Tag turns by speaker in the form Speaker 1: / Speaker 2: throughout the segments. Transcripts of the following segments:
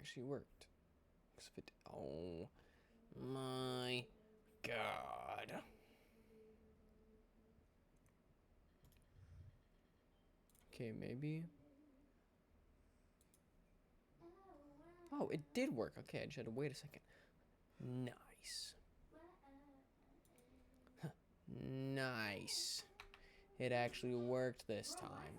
Speaker 1: actually worked. Oh my god. Okay, maybe. Oh, it did work. Okay, I just had to wait a second. Nice. Nice. It actually worked this time.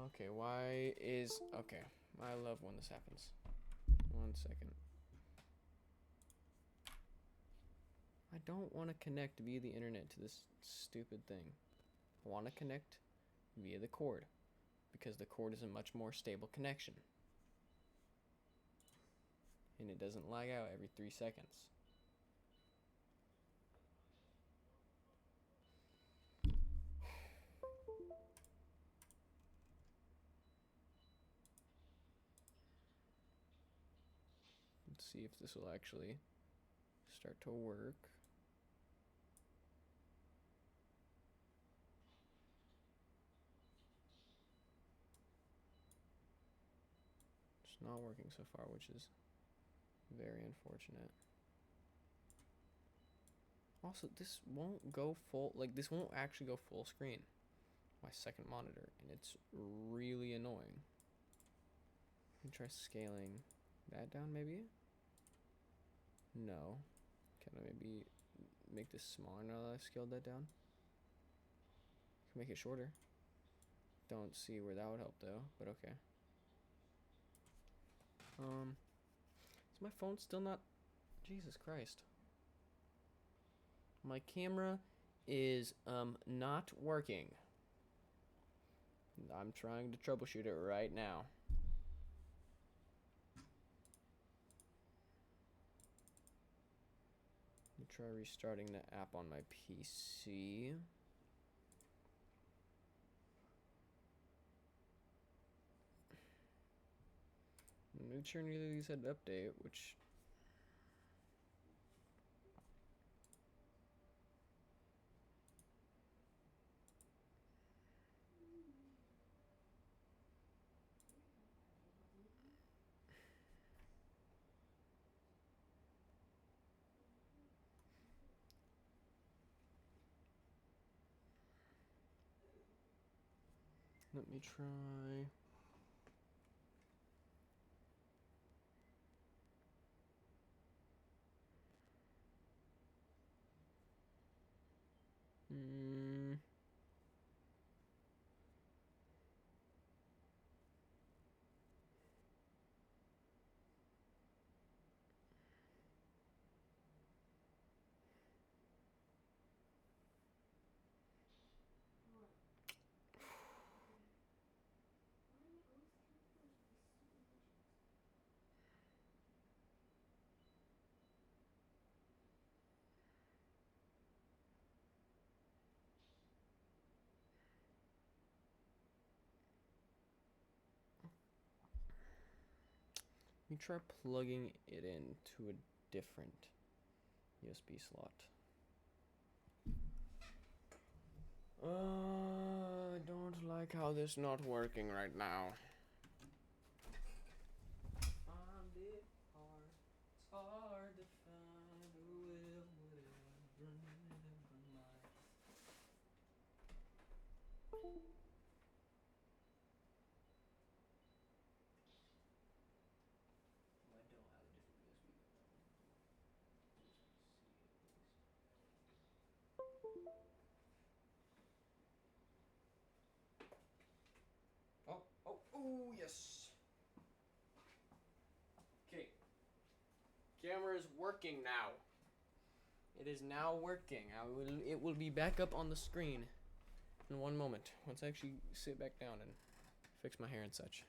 Speaker 1: Okay, why is... Okay, I love when this happens. 1 second. I don't want to connect via the internet to this stupid thing. I want to connect via the cord, because the cord is a much more stable connection. And it doesn't lag out every 3 seconds. Let's see if this will actually start to work. It's not working so far, which is very unfortunate. Also, this won't go full, like, this won't actually go full screen. My second monitor, and it's really annoying. Let me try scaling that down, maybe? No. Can I maybe make this smaller now that I've scaled that down? Can make it shorter. Don't see where that would help, though, but okay. Is my phone still not... Jesus Christ. My camera is, not working. I'm trying to troubleshoot it right now. Let me try restarting the app on my PC. Make sure neither of these had an update, which... Let me try... Let me try plugging it into a different USB slot. I don't like how this is not working right now. Find it hard. It's hard to find who will remember my... I don't have a different USB though. Oh, yes. Okay. Camera is working now. It is now working. It will be back up on the screen in 1 moment. Once I actually sit back down and fix my hair and such.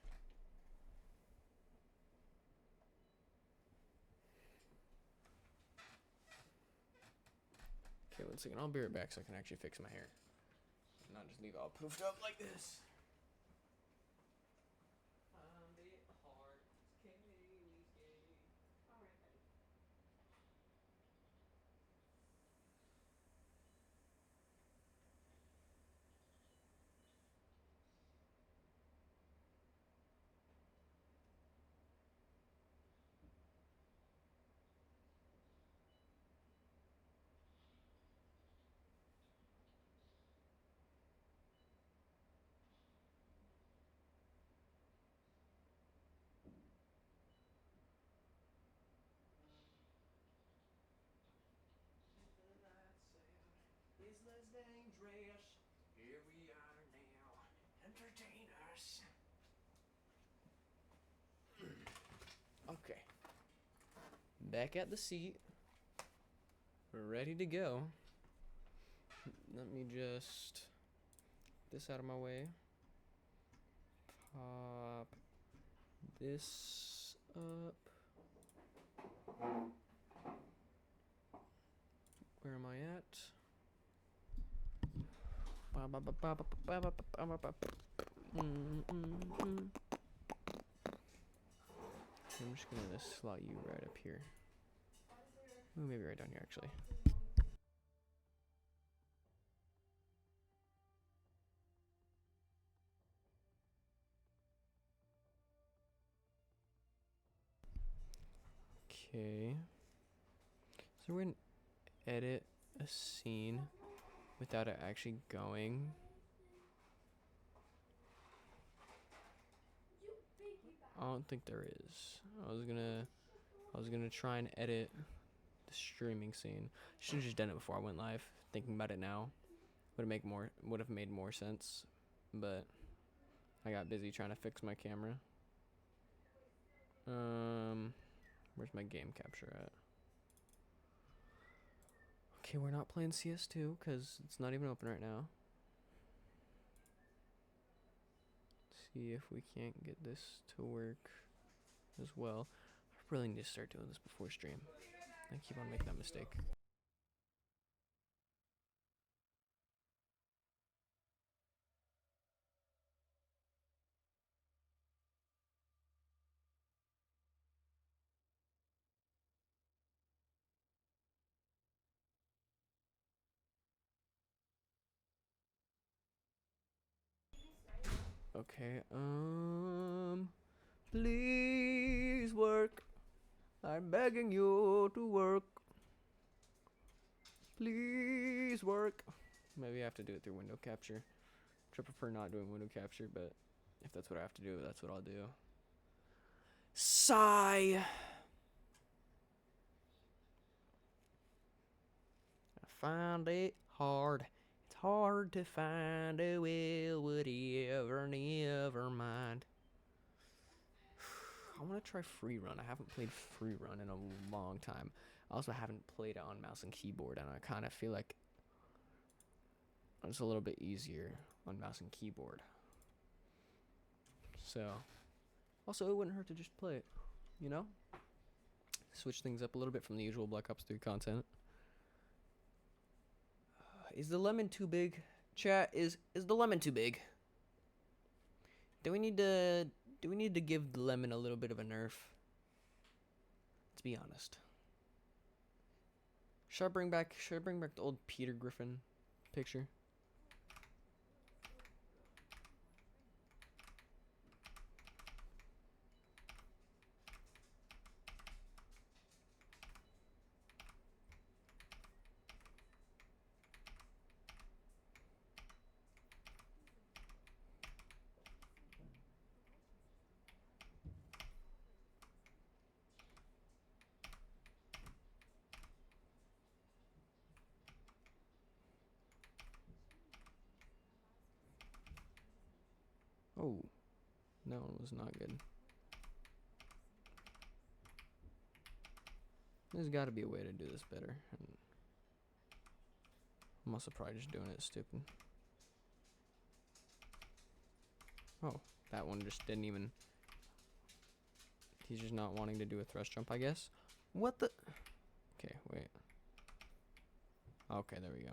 Speaker 1: Okay, 1 second. I'll be right back so I can actually fix my hair. Not just leave it all poofed up like this. back at the seat. We're ready to go. Let me just get this out of my way. Pop this up. Where am I at? I'm just gonna slot you right up here. Ooh, maybe right down here actually. Okay. So we're gonna edit a scene without it actually going. I don't think there is. I was gonna try and edit the streaming scene. Should have just done it before I went live. Thinking about it now, would have made more sense, but I got busy trying to fix my camera. Where's my game capture at? Okay, we're not playing CS2 because it's not even open right now. Let's see if we can't get this to work as well. I really need to start doing this before stream. I keep on making that mistake. Okay, please work. I'm begging you to work. Please work. Maybe I have to do it through window capture. I prefer not doing window capture, but if that's what I have to do, that's what I'll do. Sigh. I find it hard. It's hard to find a will, whatever, never mind. I want to try free run. I haven't played free run in a long time. I also haven't played it on mouse and keyboard, and I kind of feel like it's a little bit easier on mouse and keyboard. So, also it wouldn't hurt to just play it, you know? Switch things up a little bit from the usual Black Ops 3 content. Is the lemon too big? Chat, is the lemon too big? Do we need to give the lemon a little bit of a nerf? Let's be honest. Should I bring back the old Peter Griffin picture? Oh, that one was not good. There's got to be a way to do this better. I'm also probably just doing it stupid. Oh, that one just didn't even... He's just not wanting to do a thrust jump, I guess. What the... Okay, wait. Okay, there we go.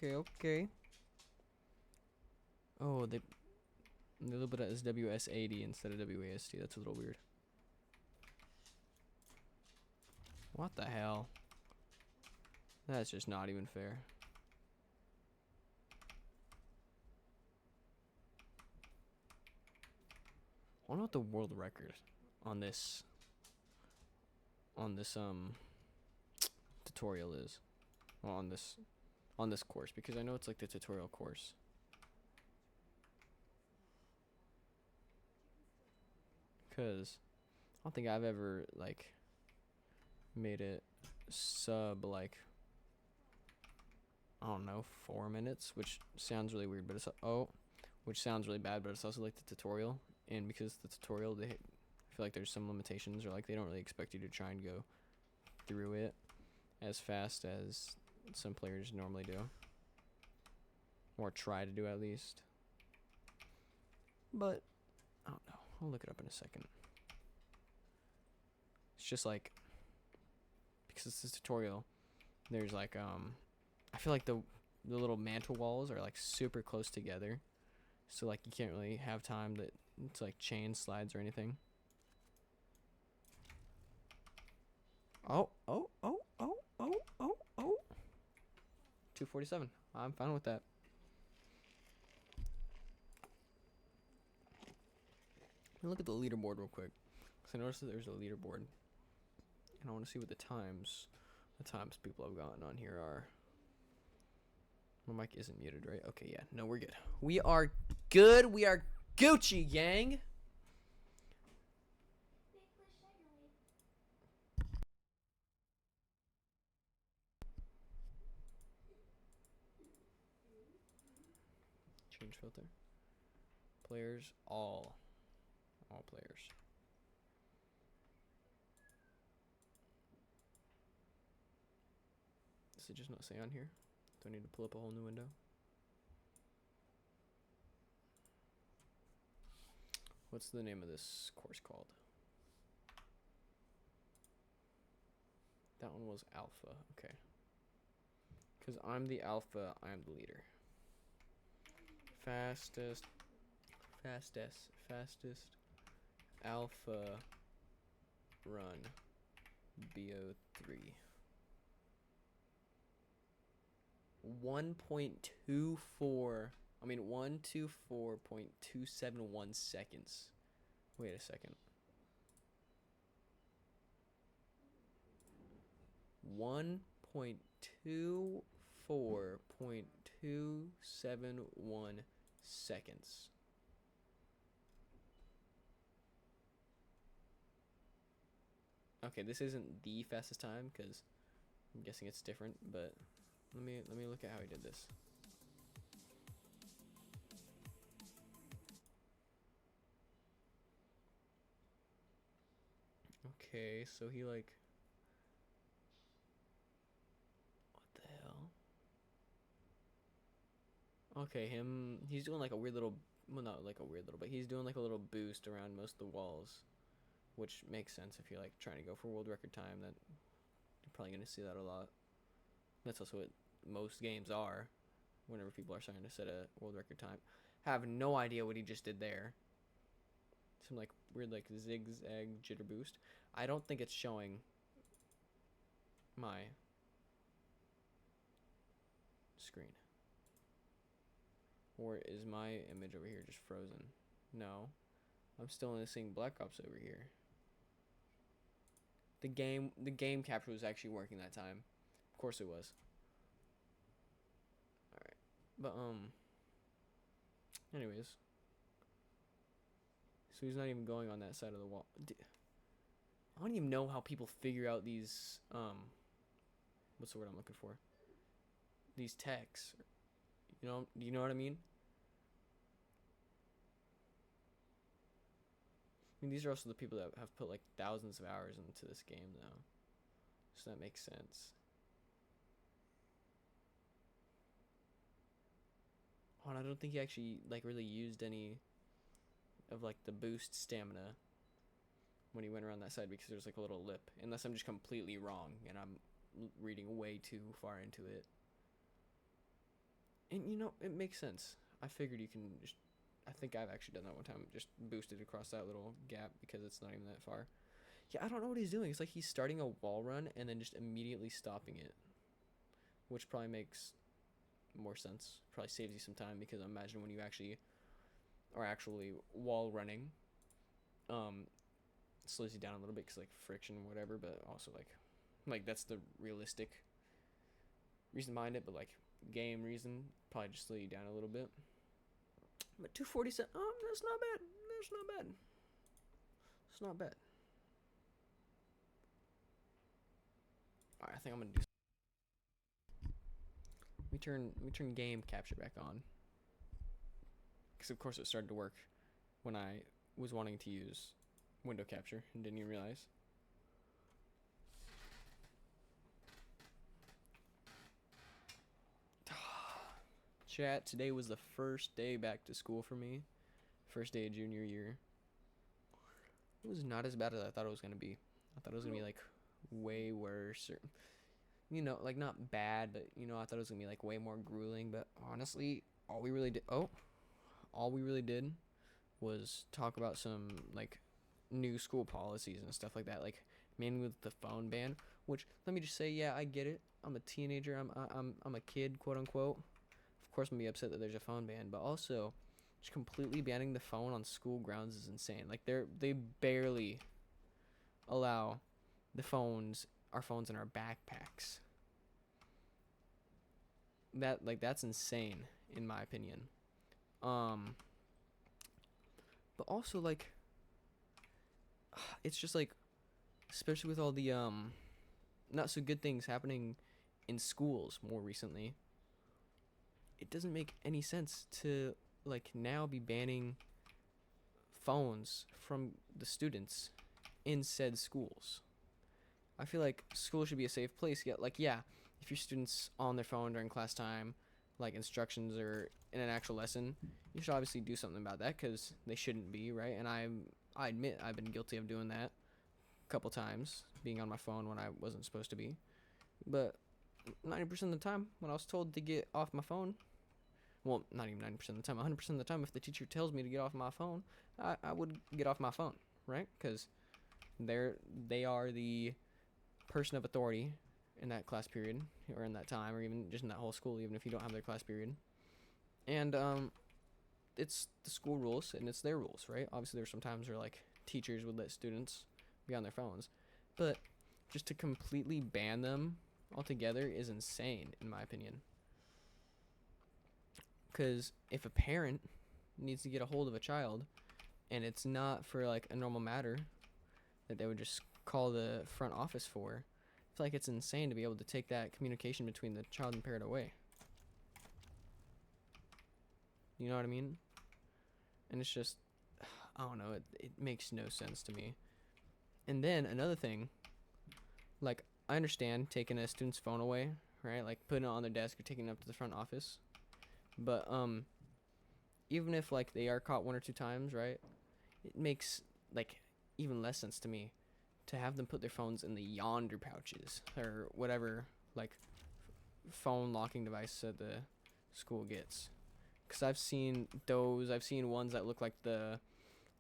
Speaker 1: Okay. Oh, they labeled it as WS80 instead of WASD. That's a little weird. What the hell? That's just not even fair. I wonder what the world record on this tutorial is. Well, on this course, because I know it's like the tutorial course. Cause I don't think I've ever like made it sub like, I don't know, 4 minutes, which sounds really weird, but it's which sounds really bad, but it's also like the tutorial, and because the tutorial, I feel like there's some limitations, or like they don't really expect you to try and go through it as fast as some players normally do, or try to do at least. But I don't know. I'll look it up in a second. It's just like, because it's this tutorial, there's like I feel like the little mantle walls are like super close together, so like you can't really have time to like chain slides or anything. Oh, 247. I'm fine with that. Let me look at the leaderboard real quick, because I noticed that there's a leaderboard, and I want to see what the times people have gotten on here are. My mic isn't muted, right? Okay, yeah. No, we're good. We are good. We are Gucci, gang. Change filter. Players, all players. Does it just not say on here? Do I need to pull up a whole new window? What's the name of this course called? That one was alpha. Okay. Because I'm the alpha, I'm the leader. Fastest alpha run BO3. 124.271 seconds. Wait a second. 1.24.271 seconds. Okay, this isn't the fastest time because I'm guessing it's different, but let me look at how he did this. Okay, so he like, what the hell? Okay, he's doing like a weird little, well, not like a weird little, but he's doing like a little boost around most of the walls, which makes sense if you're like trying to go for world record time. That you're probably gonna see that a lot. That's also what most games are, whenever people are trying to set a world record time. Have no idea what he just did there. Some like weird like zigzag jitter boost. I don't think it's showing my screen. Or is my image over here just frozen? No. I'm still only seeing Black Ops over here. The game capture was actually working that time. Of course it was. Alright. But anyways. So he's not even going on that side of the wall. I don't even know how people figure out these what's the word I'm looking for? These texts. You know, do you know what I mean? I mean, these are also the people that have put like thousands of hours into this game now. So that makes sense. Oh, and I don't think he actually like really used any of like the boost stamina when he went around that side, because there's like a little lip. Unless I'm just completely wrong and I'm reading way too far into it. And you know, it makes sense. I figured you can just, I think I've actually done that one time, just boosted across that little gap because it's not even that far. Yeah, I don't know what he's doing. It's like he's starting a wall run and then just immediately stopping it, which probably makes more sense. Probably saves you some time, because imagine when you actually are actually wall running, slows you down a little bit because like friction or whatever, but also like that's the realistic reason behind it, but like game reason probably just slow you down a little bit. But 247, that's not bad. That's not bad. It's not bad. Alright, I think I'm gonna do. We turn game capture back on. Because of course it started to work when I was wanting to use window capture and didn't even realize. Chat, today was the first day back to school for me. First day of junior year. It was not as bad as I thought it was going to be. I thought it was going to be like way worse. Or, you know, like not bad, but you know, I thought it was going to be like way more grueling. But honestly, all we really did was talk about some like new school policies and stuff like that. Like mainly with the phone ban, which let me just say, yeah, I get it. I'm a teenager. I'm a kid, quote unquote. Of course, I'm gonna be upset that there's a phone ban, but also just completely banning the phone on school grounds is insane. Like they barely allow our phones in our backpacks. That's insane in my opinion. But also like it's just like, especially with all the not so good things happening in schools more recently, it doesn't make any sense to like now be banning phones from the students in said schools. I feel like school should be a safe place. Yet, like, yeah, if your students on their phone during class time, like instructions or in an actual lesson, you should obviously do something about that because they shouldn't be, right? And I admit I've been guilty of doing that a couple times, being on my phone when I wasn't supposed to be. But 90% of the time, when I was told to get off my phone, well, not even 90% of the time, 100% of the time, if the teacher tells me to get off my phone, I would get off my phone, right? Because they are the person of authority in that class period, or in that time, or even just in that whole school, even if you don't have their class period. And it's the school rules, and it's their rules, right? Obviously, there's some times where, like, teachers would let students be on their phones. But just to completely ban them altogether is insane, in my opinion. Because if a parent needs to get a hold of a child, and it's not for, like, a normal matter that they would just call the front office for, I feel like it's insane to be able to take that communication between the child and parent away. You know what I mean? And it's just, I don't know, it makes no sense to me. And then another thing, like, I understand taking a student's phone away, right? Like putting it on their desk or taking it up to the front office. But even if like they are caught one or two times, right? It makes like even less sense to me to have them put their phones in the yonder pouches or whatever like phone locking device that the school gets. Cause I've seen ones that look like the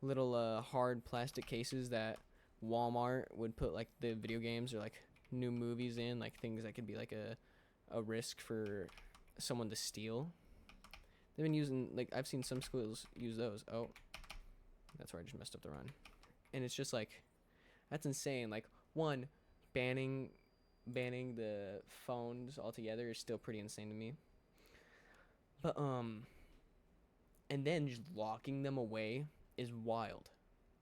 Speaker 1: little hard plastic cases that Walmart would put like the video games or like new movies in, like things that could be like a risk for someone to steal. They've been using, like, I've seen some schools use those. Oh, that's where I just messed up the run. And it's just like, that's insane. Like, one, banning the phones altogether is still pretty insane to me. But and then just locking them away is wild.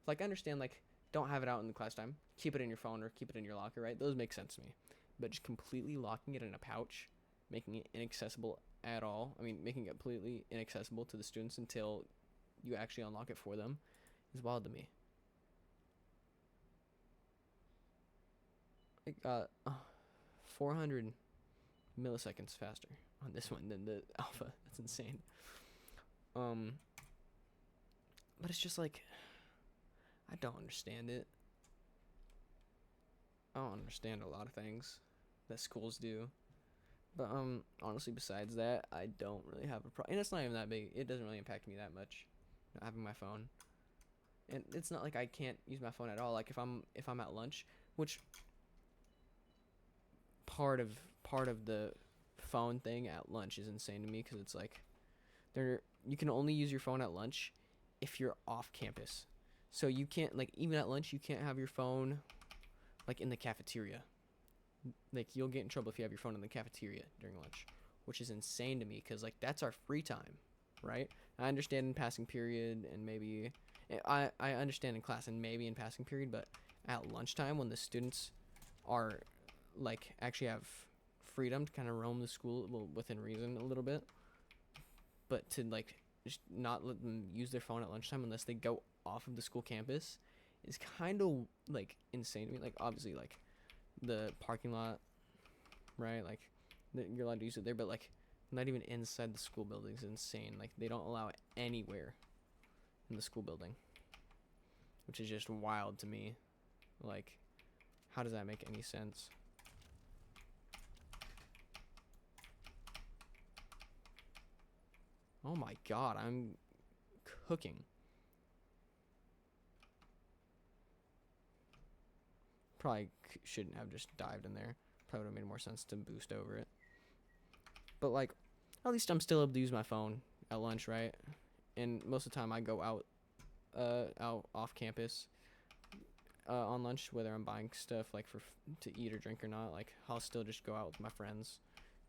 Speaker 1: Like, I understand, like, don't have it out in the class time. Keep it in your phone or keep it in your locker, right? Those make sense to me. But just completely locking it in a pouch, making it inaccessible at all. I mean, making it completely inaccessible to the students until you actually unlock it for them is wild to me. Like, 400 milliseconds faster on this one than the alpha. That's insane. But it's just like, I don't understand it. I don't understand a lot of things that schools do. But honestly, besides that, I don't really have a problem. And it's not even that big. It doesn't really impact me that much, not having my phone. And it's not like I can't use my phone at all. Like if I'm at lunch, which part of the phone thing at lunch is insane to me because it's like you can only use your phone at lunch if you're off campus. So you can't, like, even at lunch, you can't have your phone like in the cafeteria. Like, you'll get in trouble if you have your phone in the cafeteria during lunch, which is insane to me because, like, that's our free time, right? I understand in passing period and maybe I understand in class and maybe in passing period, but at lunchtime when the students are like actually have freedom to kind of roam the school, well, within reason a little bit, but to like just not let them use their phone at lunchtime unless they go off of the school campus is kind of like insane to me. Like obviously like the parking lot, right? Like you're allowed to use it there, but like not even inside the school building is insane. Like they don't allow it anywhere in the school building, which is just wild to me. Like, how does that make any sense? Oh my god, I'm cooking. Probably shouldn't have just dived in there. Probably would have made more sense to boost over it. But like, at least I'm still able to use my phone at lunch, right? And most of the time I go out off campus on lunch, whether I'm buying stuff like to eat or drink or not. Like I'll still just go out with my friends,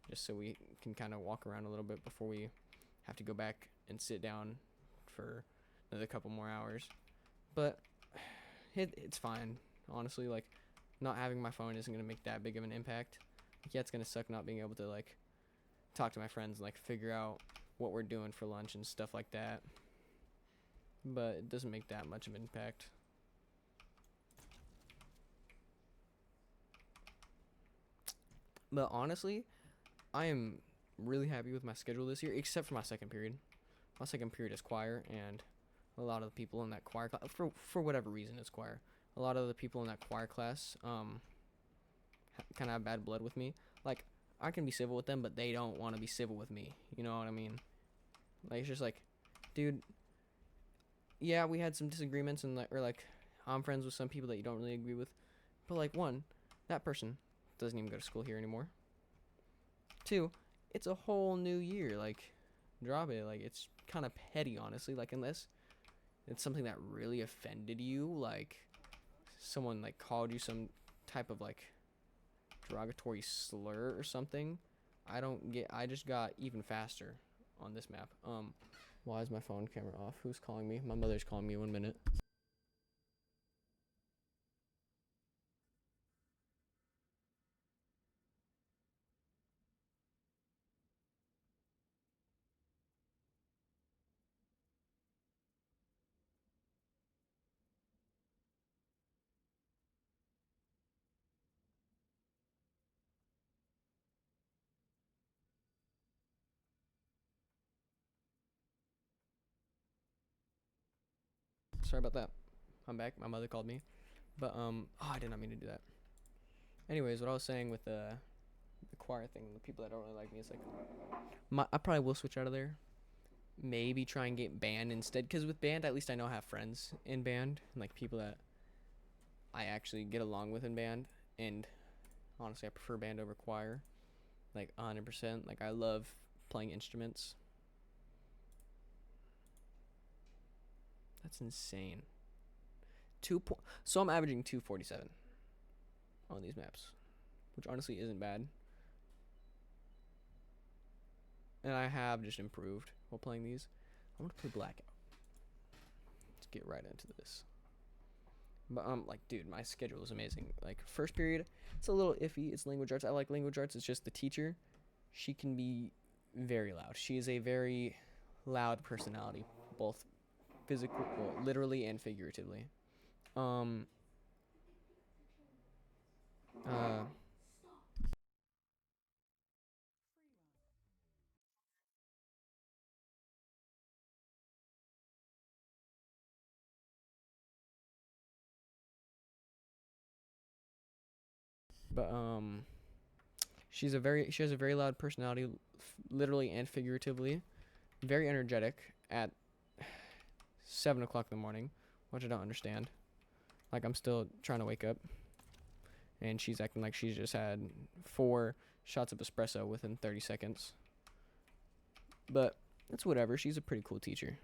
Speaker 1: just so we can kind of walk around a little bit before we have to go back and sit down for another couple more hours. But it's fine, honestly. Like not having my phone isn't gonna make that big of an impact. Like, yeah, it's gonna suck not being able to like talk to my friends and like figure out what we're doing for lunch and stuff like that, but it doesn't make that much of an impact. But honestly, I am really happy with my schedule this year, except for my second period. My second period is choir, and a lot of the people in that choir class, for whatever reason, it's choir. A lot of the people in that choir class kind of have bad blood with me. Like, I can be civil with them, but they don't want to be civil with me. You know what I mean? Like, it's just like, dude, yeah, we had some disagreements, and or like, I'm friends with some people that you don't really agree with. But like, one, that person doesn't even go to school here anymore. Two, it's a whole new year. Like, drop it. Like, it's kind of petty, honestly. Like, unless it's something that really offended you, like someone like called you some type of like derogatory slur or something. I just got even faster on this map. Why is my phone camera off? Who's calling me? My mother's calling me. 1 minute. Sorry about that. I'm back. My mother called me. But I did not mean to do that. Anyways, what I was saying with the choir thing, the people that don't really like me, it's like I probably will switch out of there. Maybe try and get band instead, because with band at least I know I have friends in band and like people that I actually get along with in band. And honestly, I prefer band over choir, like 100%. Like I love playing instruments. That's insane. So I'm averaging 247 on these maps, which honestly isn't bad. And I have just improved while playing these. I'm gonna play Blackout. Let's get right into this. But like, dude, my schedule is amazing. Like, first period, it's a little iffy. It's language arts. I like language arts. It's just the teacher. She can be very loud. She is a very loud personality, both physically, well, literally and figuratively. Um. Uh. But she has a very loud personality, literally and figuratively. Very energetic at 7 o'clock in the morning, which I don't understand. Like I'm still trying to wake up, and she's acting like she's just had 4 shots of espresso within 30 seconds. But that's whatever. She's a pretty cool teacher.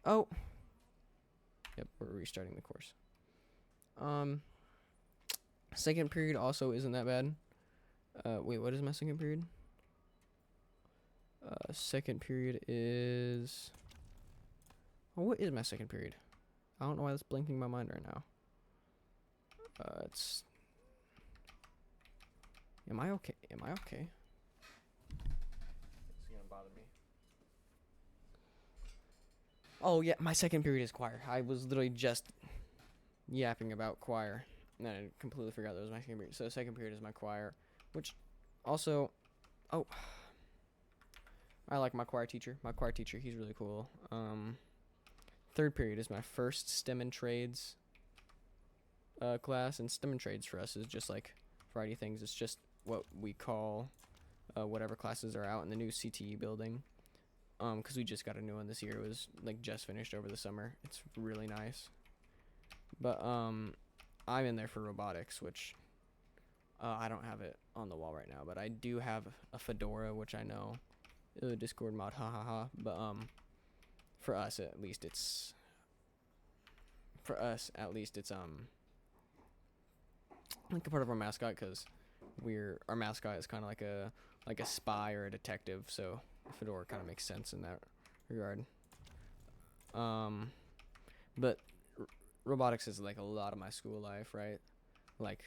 Speaker 1: Oh. Yep, we're restarting the course. Second period also isn't that bad. Wait, what is my second period? Second period is Oh, what is my second period? I don't know why that's blinking my mind right now. It's... Am I okay? Am I okay? It's gonna bother me. Oh, yeah, my second period is choir. I was literally just yapping about choir. And then I completely forgot that was my second period. So, second period is my choir. Which, also... Oh... I like my choir teacher. My choir teacher, he's really cool. Third period is my first STEM and trades class, and STEM and trades for us is just like a variety of things. It's just what we call whatever classes are out in the new CTE building. Because we just got a new one this year. It was like just finished over the summer. It's really nice. But I'm in there for robotics, which I don't have it on the wall right now, but I do have a fedora, which I know. Discord mod, hahaha. But for us at least it's like a part of our mascot, because our mascot is kind of like a spy or a detective, so the fedora kind of makes sense in that regard. But robotics is like a lot of my school life, right? Like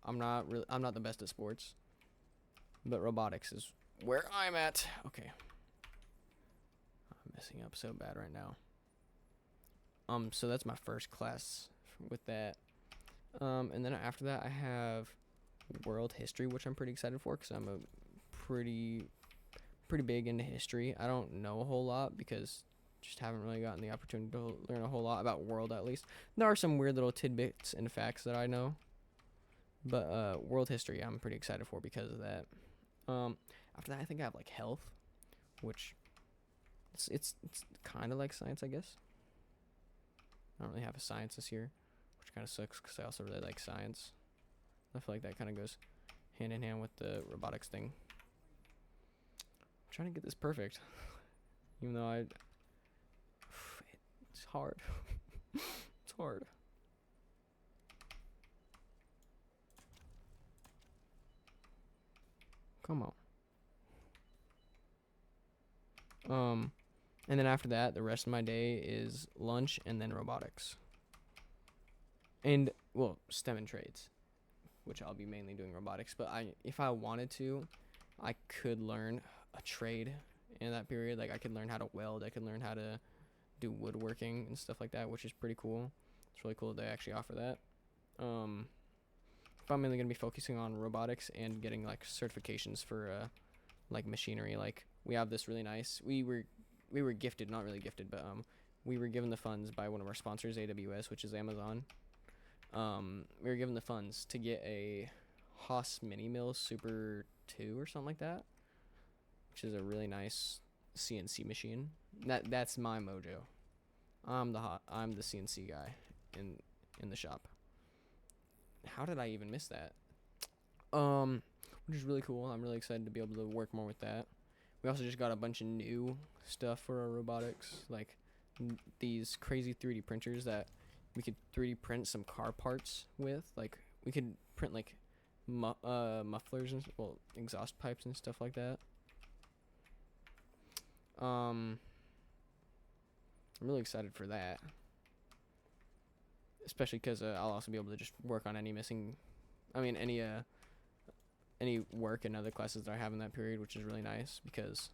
Speaker 1: I'm not the best at sports, but robotics is where I'm at. Okay. I'm messing up so bad right now. So that's my first class with that. And then after that I have world history, which I'm pretty excited for, because I'm a pretty big into history. I don't know a whole lot because just haven't really gotten the opportunity to learn a whole lot about world, at least. There are some weird little tidbits and facts that I know. But world history I'm pretty excited for because of that. After that, I think I have like health, which it's kind of like science, I guess. I don't really have a science this year, which kind of sucks because I also really like science. I feel like that kind of goes hand in hand with the robotics thing. I'm trying to get this perfect, even though it's hard. It's hard. Come on. And then after that, the rest of my day is lunch and then robotics. And, well, STEM and trades, which I'll be mainly doing robotics. But if I wanted to, I could learn a trade in that period. Like, I could learn how to weld. I could learn how to do woodworking and stuff like that, which is pretty cool. It's really cool that they actually offer that. But I'm mainly going to be focusing on robotics and getting, like, certifications for, like, machinery. Like, we have this really nice... We were gifted, not really gifted, but we were given the funds by one of our sponsors, AWS, which is Amazon. We were given the funds to get a Haas Mini Mill Super 2 or something like that, which is a really nice CNC machine. That's my mojo. I'm the CNC guy in the shop. How did I even miss that? Which is really cool. I'm really excited to be able to work more with that. We also just got a bunch of new stuff for our robotics, like these crazy 3D printers that we could 3D print some car parts with. Like, we could print, like, mufflers and, well, exhaust pipes and stuff like that. I'm really excited for that. Especially because I'll also be able to just work on any work in other classes that I have in that period, which is really nice, because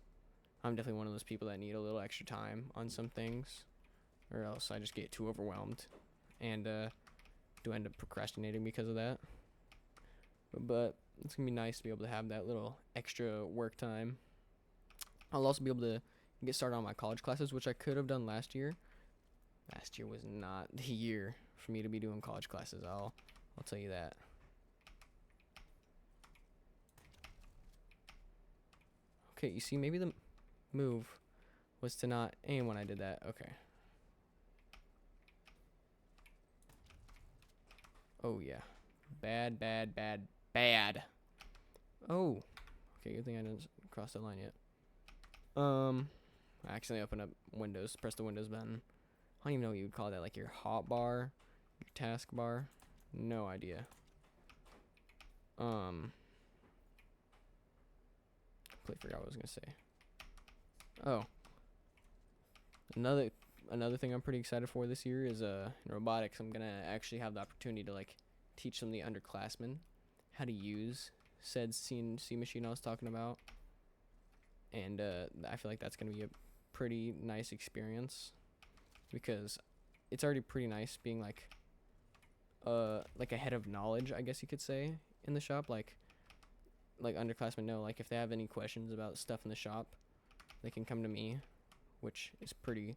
Speaker 1: I'm definitely one of those people that need a little extra time on some things, or else I just get too overwhelmed and do end up procrastinating because of that. But it's going to be nice to be able to have that little extra work time. I'll also be able to get started on my college classes, which I could have done last year. Last year was not the year for me to be doing college classes. I'll tell you that. Okay, you see, maybe the move was to not aim when I did that. Okay. Oh, yeah. Bad. Oh. Okay, good thing I didn't cross the line yet. I accidentally opened up Windows, pressed the Windows button. I don't even know what you would call that, like your hot bar, your task bar. No idea. Completely forgot what I was gonna say. Oh. another thing I'm pretty excited for this year is in robotics. I'm gonna actually have the opportunity to like teach some of the underclassmen how to use said CNC machine I was talking about, and I feel like that's gonna be a pretty nice experience because it's already pretty nice being like a head of knowledge, I guess you could say, in the shop. Like underclassmen know, like, if they have any questions about stuff in the shop, they can come to me, which is pretty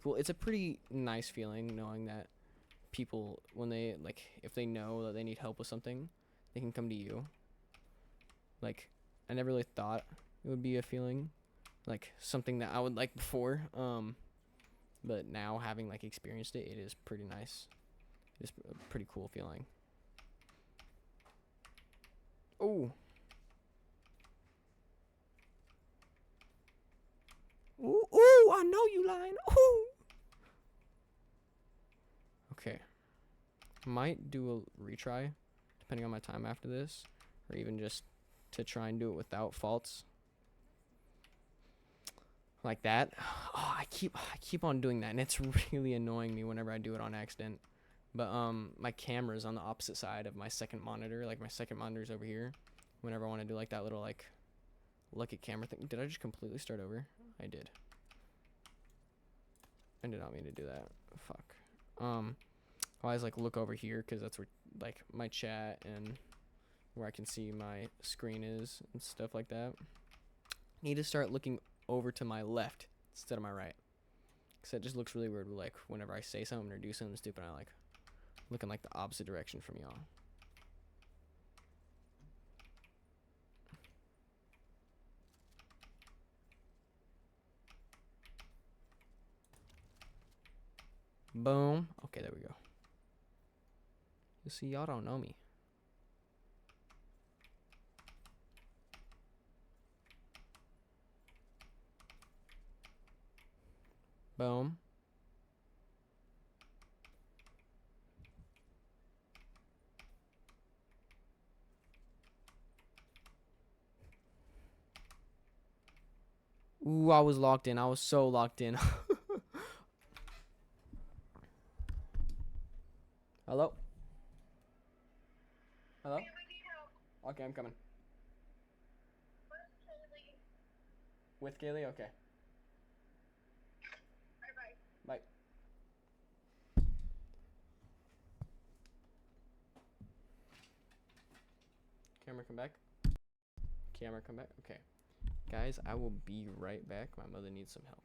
Speaker 1: cool. It's a pretty nice feeling knowing that people, when they, like, if they know that they need help with something, they can come to you. Like, I never really thought it would be a feeling, like, something that I would like before, but now having, like, experienced it, it is pretty nice. It's a pretty cool feeling. Oh. Ooh, ooh, I know you lying. Ooh. Okay. Might do a retry, depending on my time after this, or even just to try and do it without faults. Like that. Oh, I keep on doing that, and it's really annoying me whenever I do it on accident. But my camera's on the opposite side of my second monitor. Like, my second monitor's over here. Whenever I want to do like that little like look at camera thing. Did I just completely start over? I did. I did not mean to do that. Fuck. I always like look over here because that's where like my chat and where I can see my screen is and stuff like that. Need to start looking over to my left instead of my right, because that just looks really weird. Like, whenever I say something or do something stupid, I like looking like the opposite direction from y'all. Boom. Okay, there we go. You see, y'all don't know me. Boom. Ooh, I was locked in. I was so locked in. Hello? Hello? Okay, I'm coming. With Kaylee? Okay. Bye. Camera, come back. Camera, come back. Okay. Guys, I will be right back. My mother needs some help.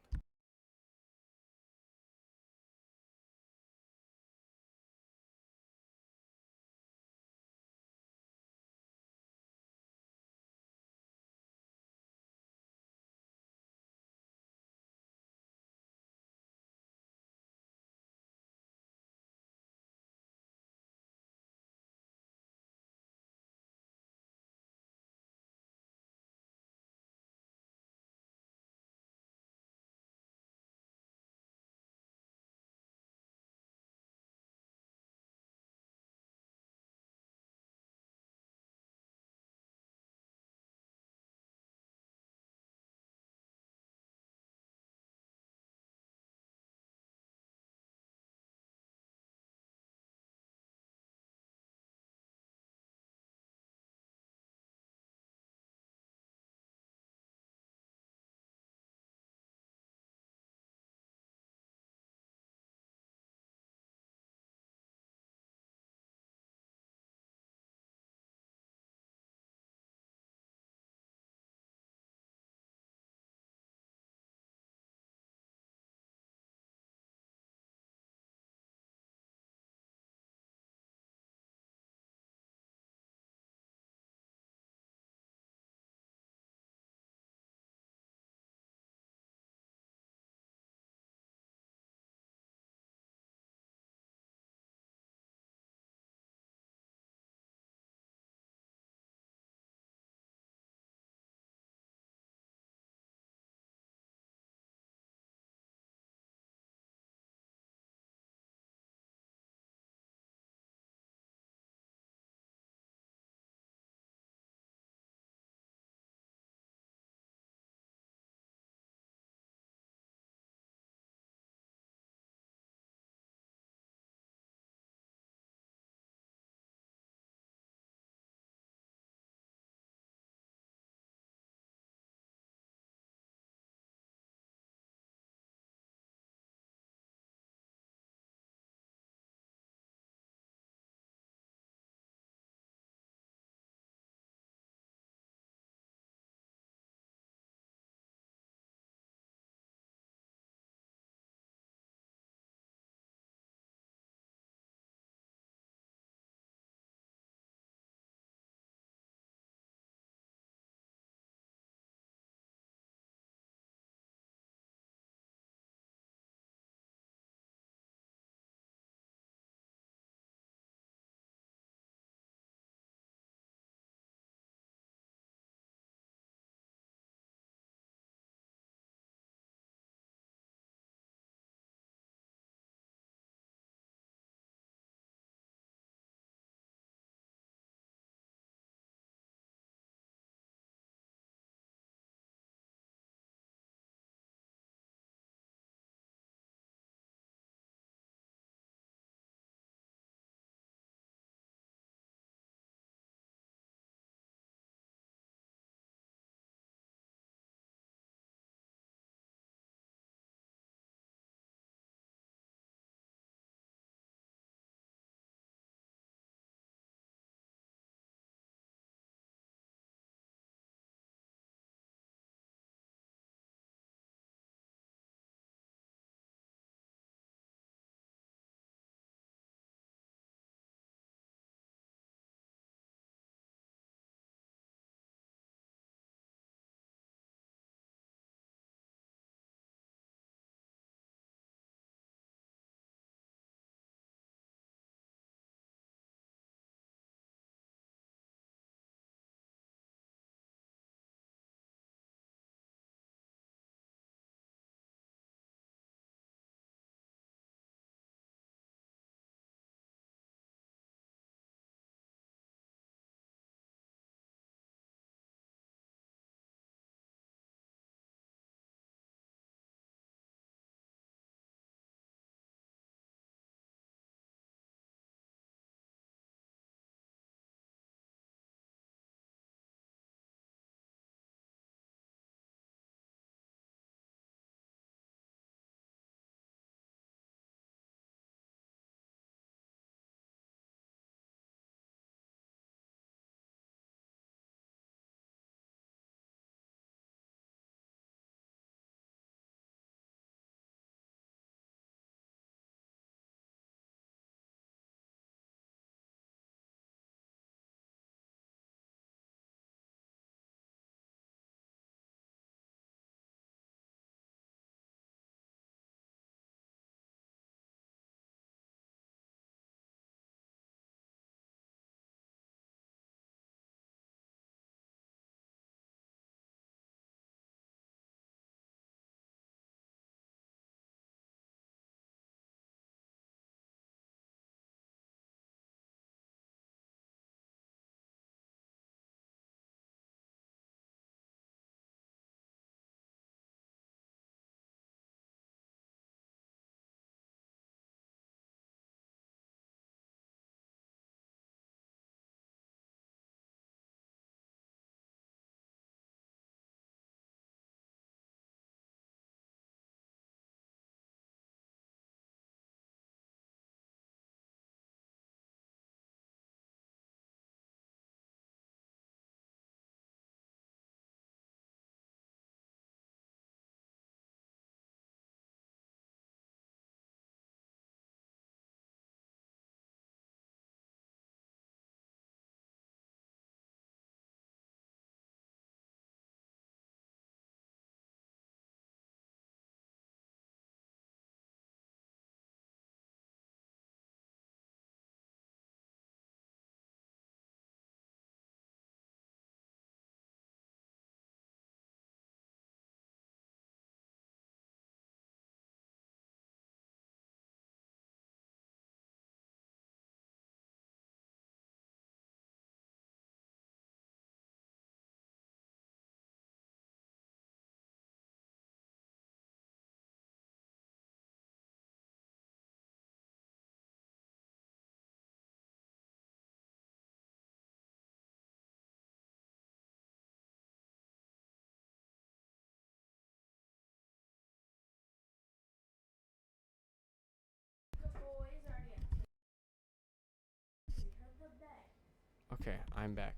Speaker 1: Okay, I'm back.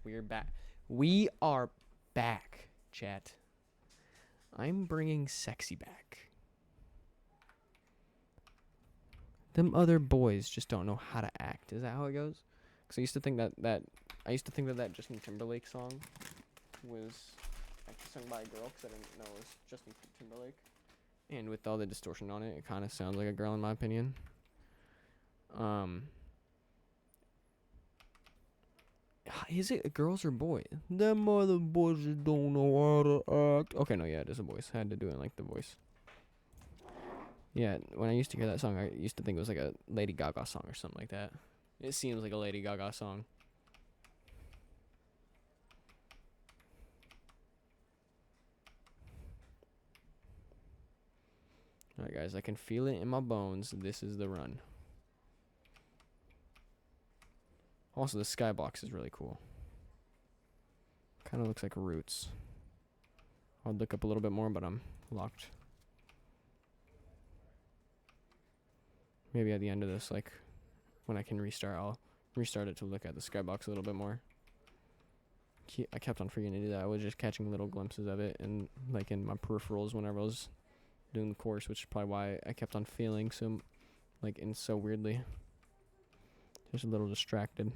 Speaker 1: We're back. We are back, chat. I'm bringing sexy back. Them other boys just don't know how to act. Is that how it goes? Because I used to think that Justin Timberlake song was actually sung by a girl, because I didn't know it was Justin Timberlake. And with all the distortion on it, it kind of sounds like a girl in my opinion. Is it girls or boys? Them other boys just don't know how to act. Okay, no, yeah, it is a voice. I had to do it like the voice. Yeah, when I used to hear that song, I used to think it was like a Lady Gaga song or something like that. It seems like a Lady Gaga song. Alright, guys, I can feel it in my bones. This is the run. Also, the skybox is really cool. Kind of looks like roots. I'll look up a little bit more, but I'm locked. Maybe at the end of this, like, when I can restart, I'll restart it to look at the skybox a little bit more. I kept on forgetting to do that. I was just catching little glimpses of it, and like in my peripherals whenever I was doing the course, which is probably why I kept on feeling so, like, in so weirdly. Just a little distracted.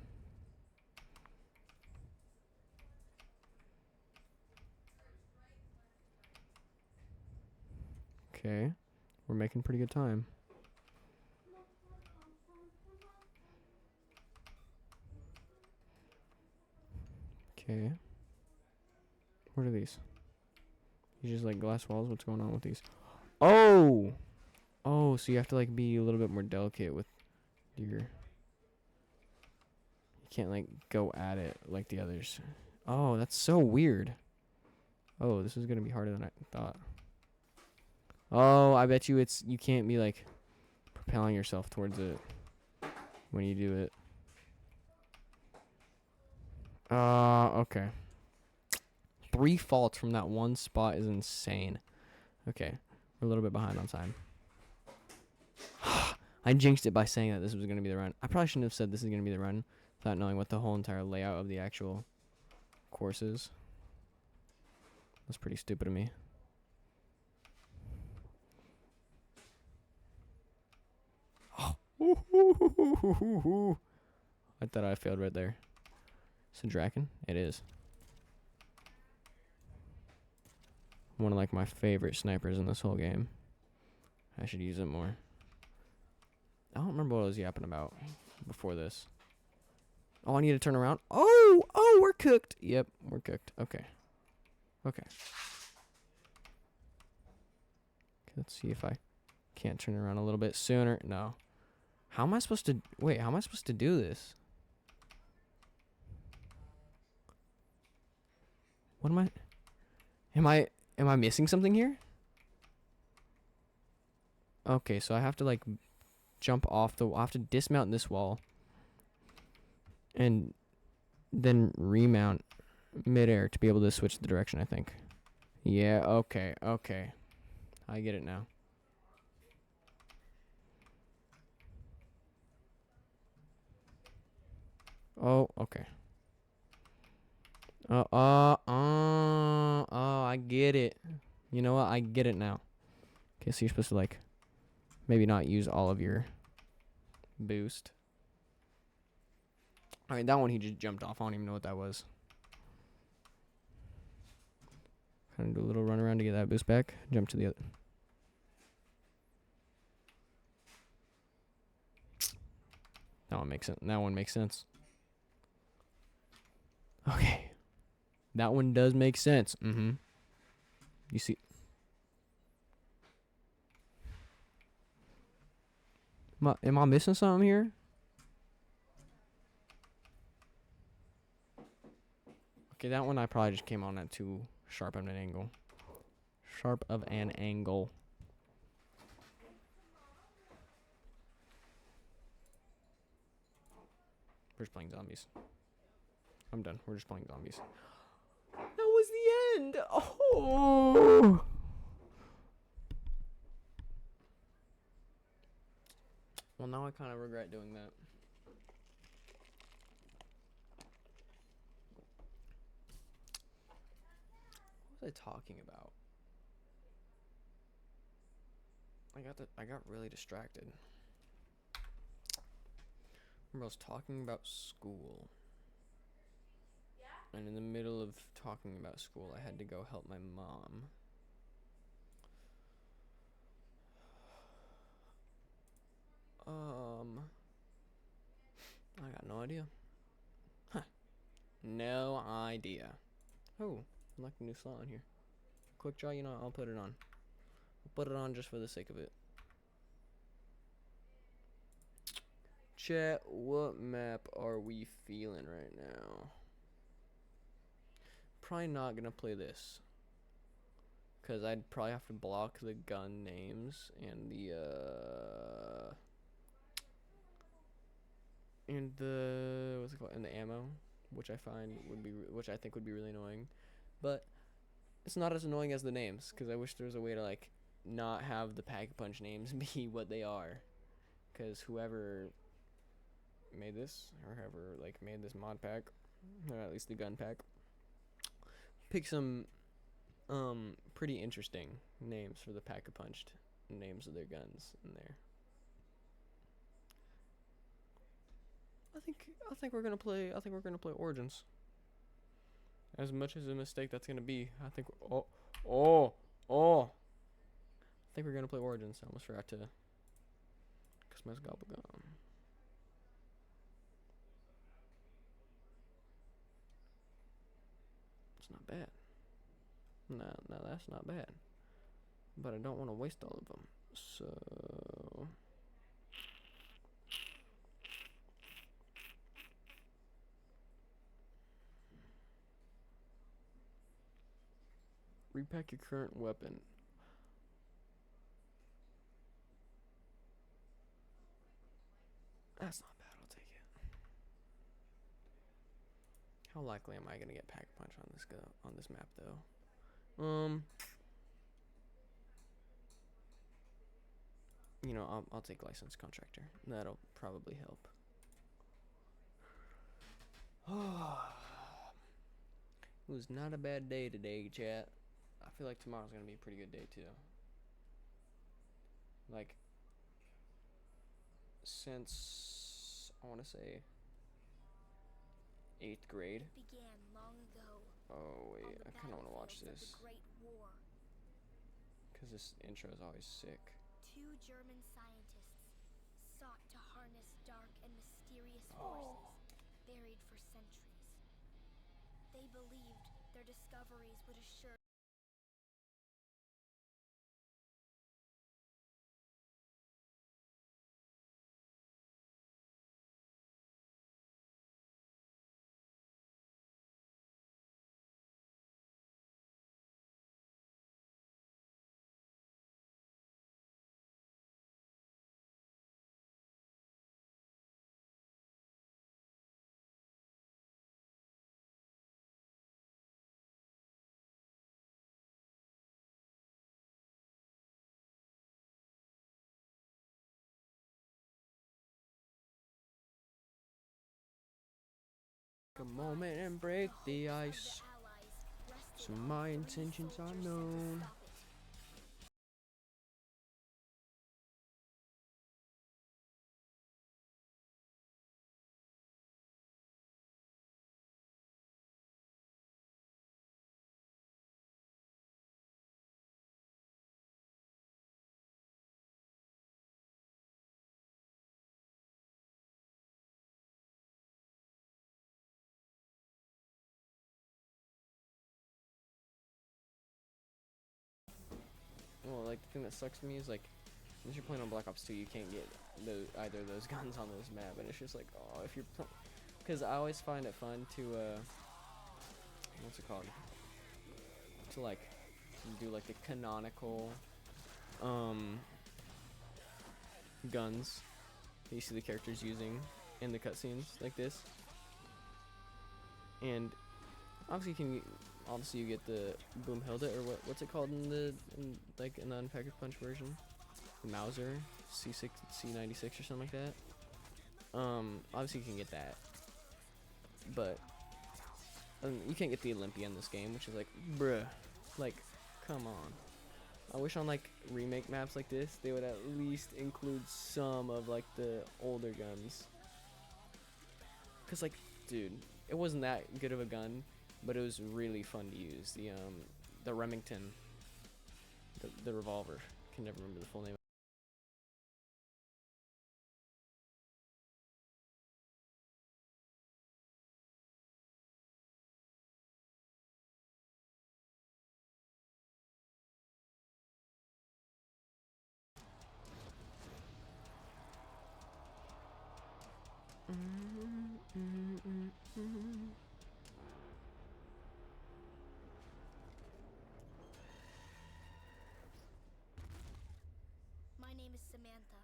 Speaker 1: Okay, we're making pretty good time. Okay. What are these? These just like glass walls? What's going on with these? Oh! Oh, so you have to like be a little bit more delicate with your... You can't like go at it like the others. Oh, that's so weird. Oh, this is gonna be harder than I thought. Oh, I bet you you can't be like propelling yourself towards it when you do it. Okay. 3 faults from that one spot is insane. Okay, we're a little bit behind on time. I jinxed it by saying that this was going to be the run. I probably shouldn't have said this is going to be the run without knowing what the whole entire layout of the actual course is. That's pretty stupid of me. Oh. I thought I failed right there. Is it Draken? It is. One of like my favorite snipers in this whole game. I should use it more. I don't remember what I was yapping about before this. Oh, I need to turn around. Oh, we're cooked. Yep, we're cooked. Okay. Let's see if I can't turn around a little bit sooner. No. How am I supposed to... Wait, how am I supposed to do this? What am I... Am I missing something here? Okay, so I have to like jump off the... I have to dismount this wall. And then remount midair to be able to switch the direction, I think. Yeah, okay. I get it now. Oh, okay. Oh, I get it. You know what? I get it now. Okay, so you're supposed to like maybe not use all of your boost. Alright, that one he just jumped off. I don't even know what that was. Kind of do a little run around to get that boost back. Jump to the other. That one makes sense. That one makes sense. Okay. That one does make sense. Mm-hmm. You see... Am I missing something here? Okay, that one I probably just came on at too sharp of an angle. Sharp of an angle. We're just playing zombies. I'm done. We're just playing zombies. That was the end! Oh! Well, now I kind of regret doing that. was I talking about? I got really distracted. I was talking about school. And in the middle of talking about school, I had to go help my mom. I got no idea. Huh. No idea. Oh, I like the new slot on here. Quick draw, you know, I'll put it on. I'll put it on just for the sake of it. Chat, what map are we feeling right now? Probably not gonna play this. Cause I'd probably have to block the gun names and the what's it called, and the ammo, which I think would be really annoying. But it's not as annoying as the names, because I wish there was a way to like not have the pack-a-punch names be what they are, because whoever made this, or whoever like made this mod pack, or at least the gun pack, pick some pretty interesting names for the pack-a-punched names of their guns in there. I think we're gonna play Origins. As much as a mistake that's gonna be, I think I think we're gonna play Origins. I almost forgot to customize Gobblegum. It's not bad. No, that's not bad. But I don't want to waste all of them. So repack your current weapon. That's not bad. I'll take it. How likely am I gonna get pack-a-punch on this map though? You know, I'll take licensed contractor. That'll probably help. It was not a bad day today, chat. I feel like tomorrow's gonna be a pretty good day too. Like, since I want to say 8th grade.
Speaker 2: It began long ago.
Speaker 1: Oh wait, I kind of want to watch this.
Speaker 2: The Great War.
Speaker 1: Cause this intro is always sick.
Speaker 2: 2 German scientists sought to harness dark and mysterious forces buried for centuries. They believed their discoveries would assure
Speaker 1: A moment and break the ice. So my intentions are known. Well, like the thing that sucks to me is like, once you're playing on Black Ops 2, you can't get either of those guns on this map, and it's just like, oh, if you're, because I always find it fun to what's it called? To like do like the canonical guns that you see the characters using in the cutscenes like this, and obviously you get the Boomhilda, or what's it called in the unpackaged punch version, the Mauser C96 or something like that. Obviously you can get that, but you can't get the Olympia in this game, which is like, bruh, Like, come on. I wish on like remake maps like this, they would at least include some of like the older guns. Cause like, dude, it wasn't that good of a gun, but it was really fun to use. The Remington, the revolver. I can never remember the full name.
Speaker 2: My name is Samantha.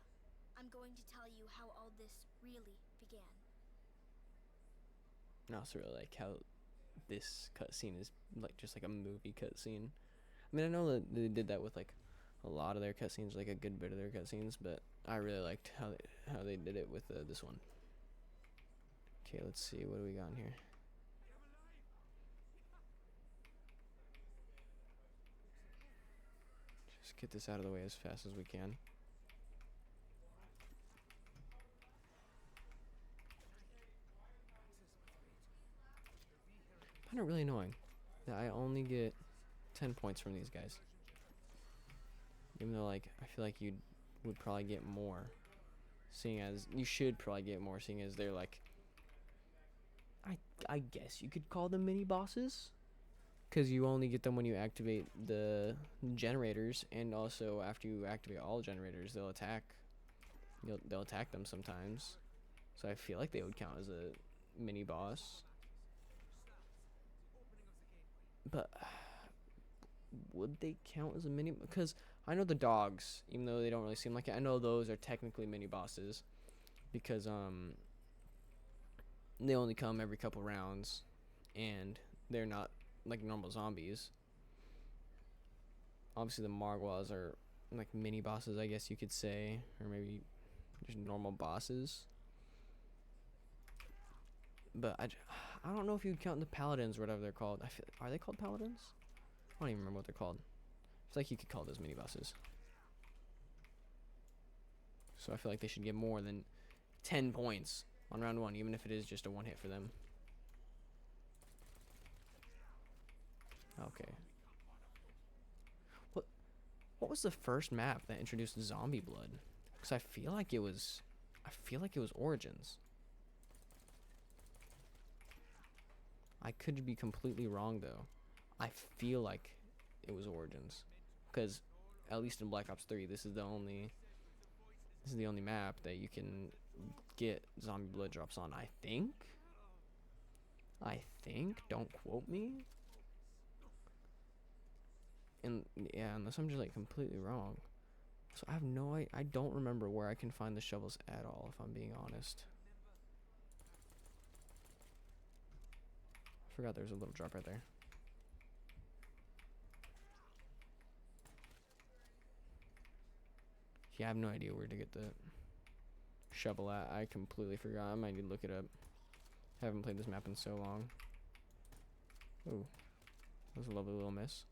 Speaker 2: I'm going to tell you how all this really began.
Speaker 1: I also really like how this cutscene is like just like a movie cutscene. I mean, I know that they did that with like a lot of their cutscenes, like a good bit of their cutscenes, but I really liked how they did it with this one. Okay, let's see, what do we got in here? Just get this out of the way as fast as we can. Kind of really annoying that I only get 10 points from these guys. Even though, like, I feel like you would probably get more, seeing as you should probably get more, seeing as they're like, I guess you could call them mini bosses, because you only get them when you activate the generators, and also after you activate all generators, they'll attack. They'll attack them sometimes, so I feel like they would count as a mini boss. But would they count as a mini? Because I know the dogs, even though they don't really seem like it, I know those are technically mini bosses, because they only come every couple rounds, and they're not like normal zombies. Obviously, the Margwas are like mini bosses, I guess you could say, or maybe just normal bosses. But I don't know if you'd count the paladins or whatever they're called. Are they called paladins? I don't even remember what they're called. It's like you could call those mini bosses. So I feel like they should get more than 10 points on round 1, even if it is just a one hit for them. Okay. What was the first map that introduced zombie blood? Because I feel like it was Origins. I could be completely wrong though. I feel like it was Origins, because at least in Black Ops 3, this is the only map that you can get zombie blood drops on. I think. Don't quote me. And yeah, unless I'm just like completely wrong. So I have no idea. I don't remember where I can find the shovels at all, if I'm being honest. I forgot there's a little drop right there. Yeah, I have no idea where to get the shovel at. I completely forgot. I might need to look it up. I haven't played this map in so long. Ooh, that was a lovely little miss.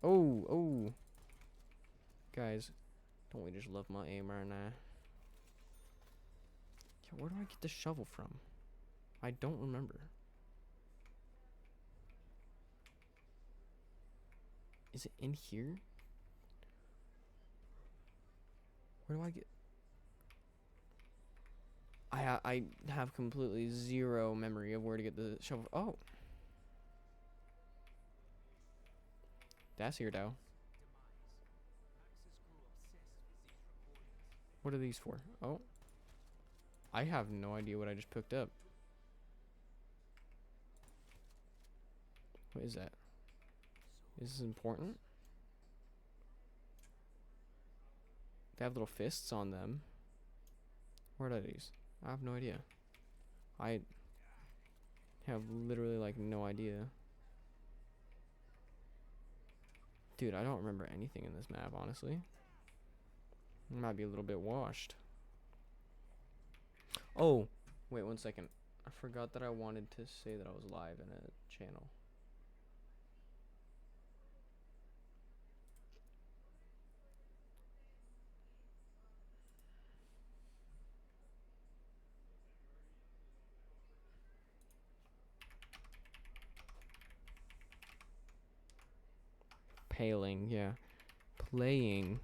Speaker 1: Oh. Guys, don't we just love my aim right now? Yeah, where do I get the shovel from? I don't remember. Is it in here? Where do I get... I have completely zero memory of where to get the shovel. Oh. That's here, though. What are these for? Oh. I have no idea what I just picked up. What is that? Is this important? They have little fists on them. What are these? I have no idea. I have literally like no idea. Dude, I don't remember anything in this map, honestly. I might be a little bit washed. Oh, wait 1 second. I forgot that I wanted to say that I was live in a channel. Paling, yeah. Playing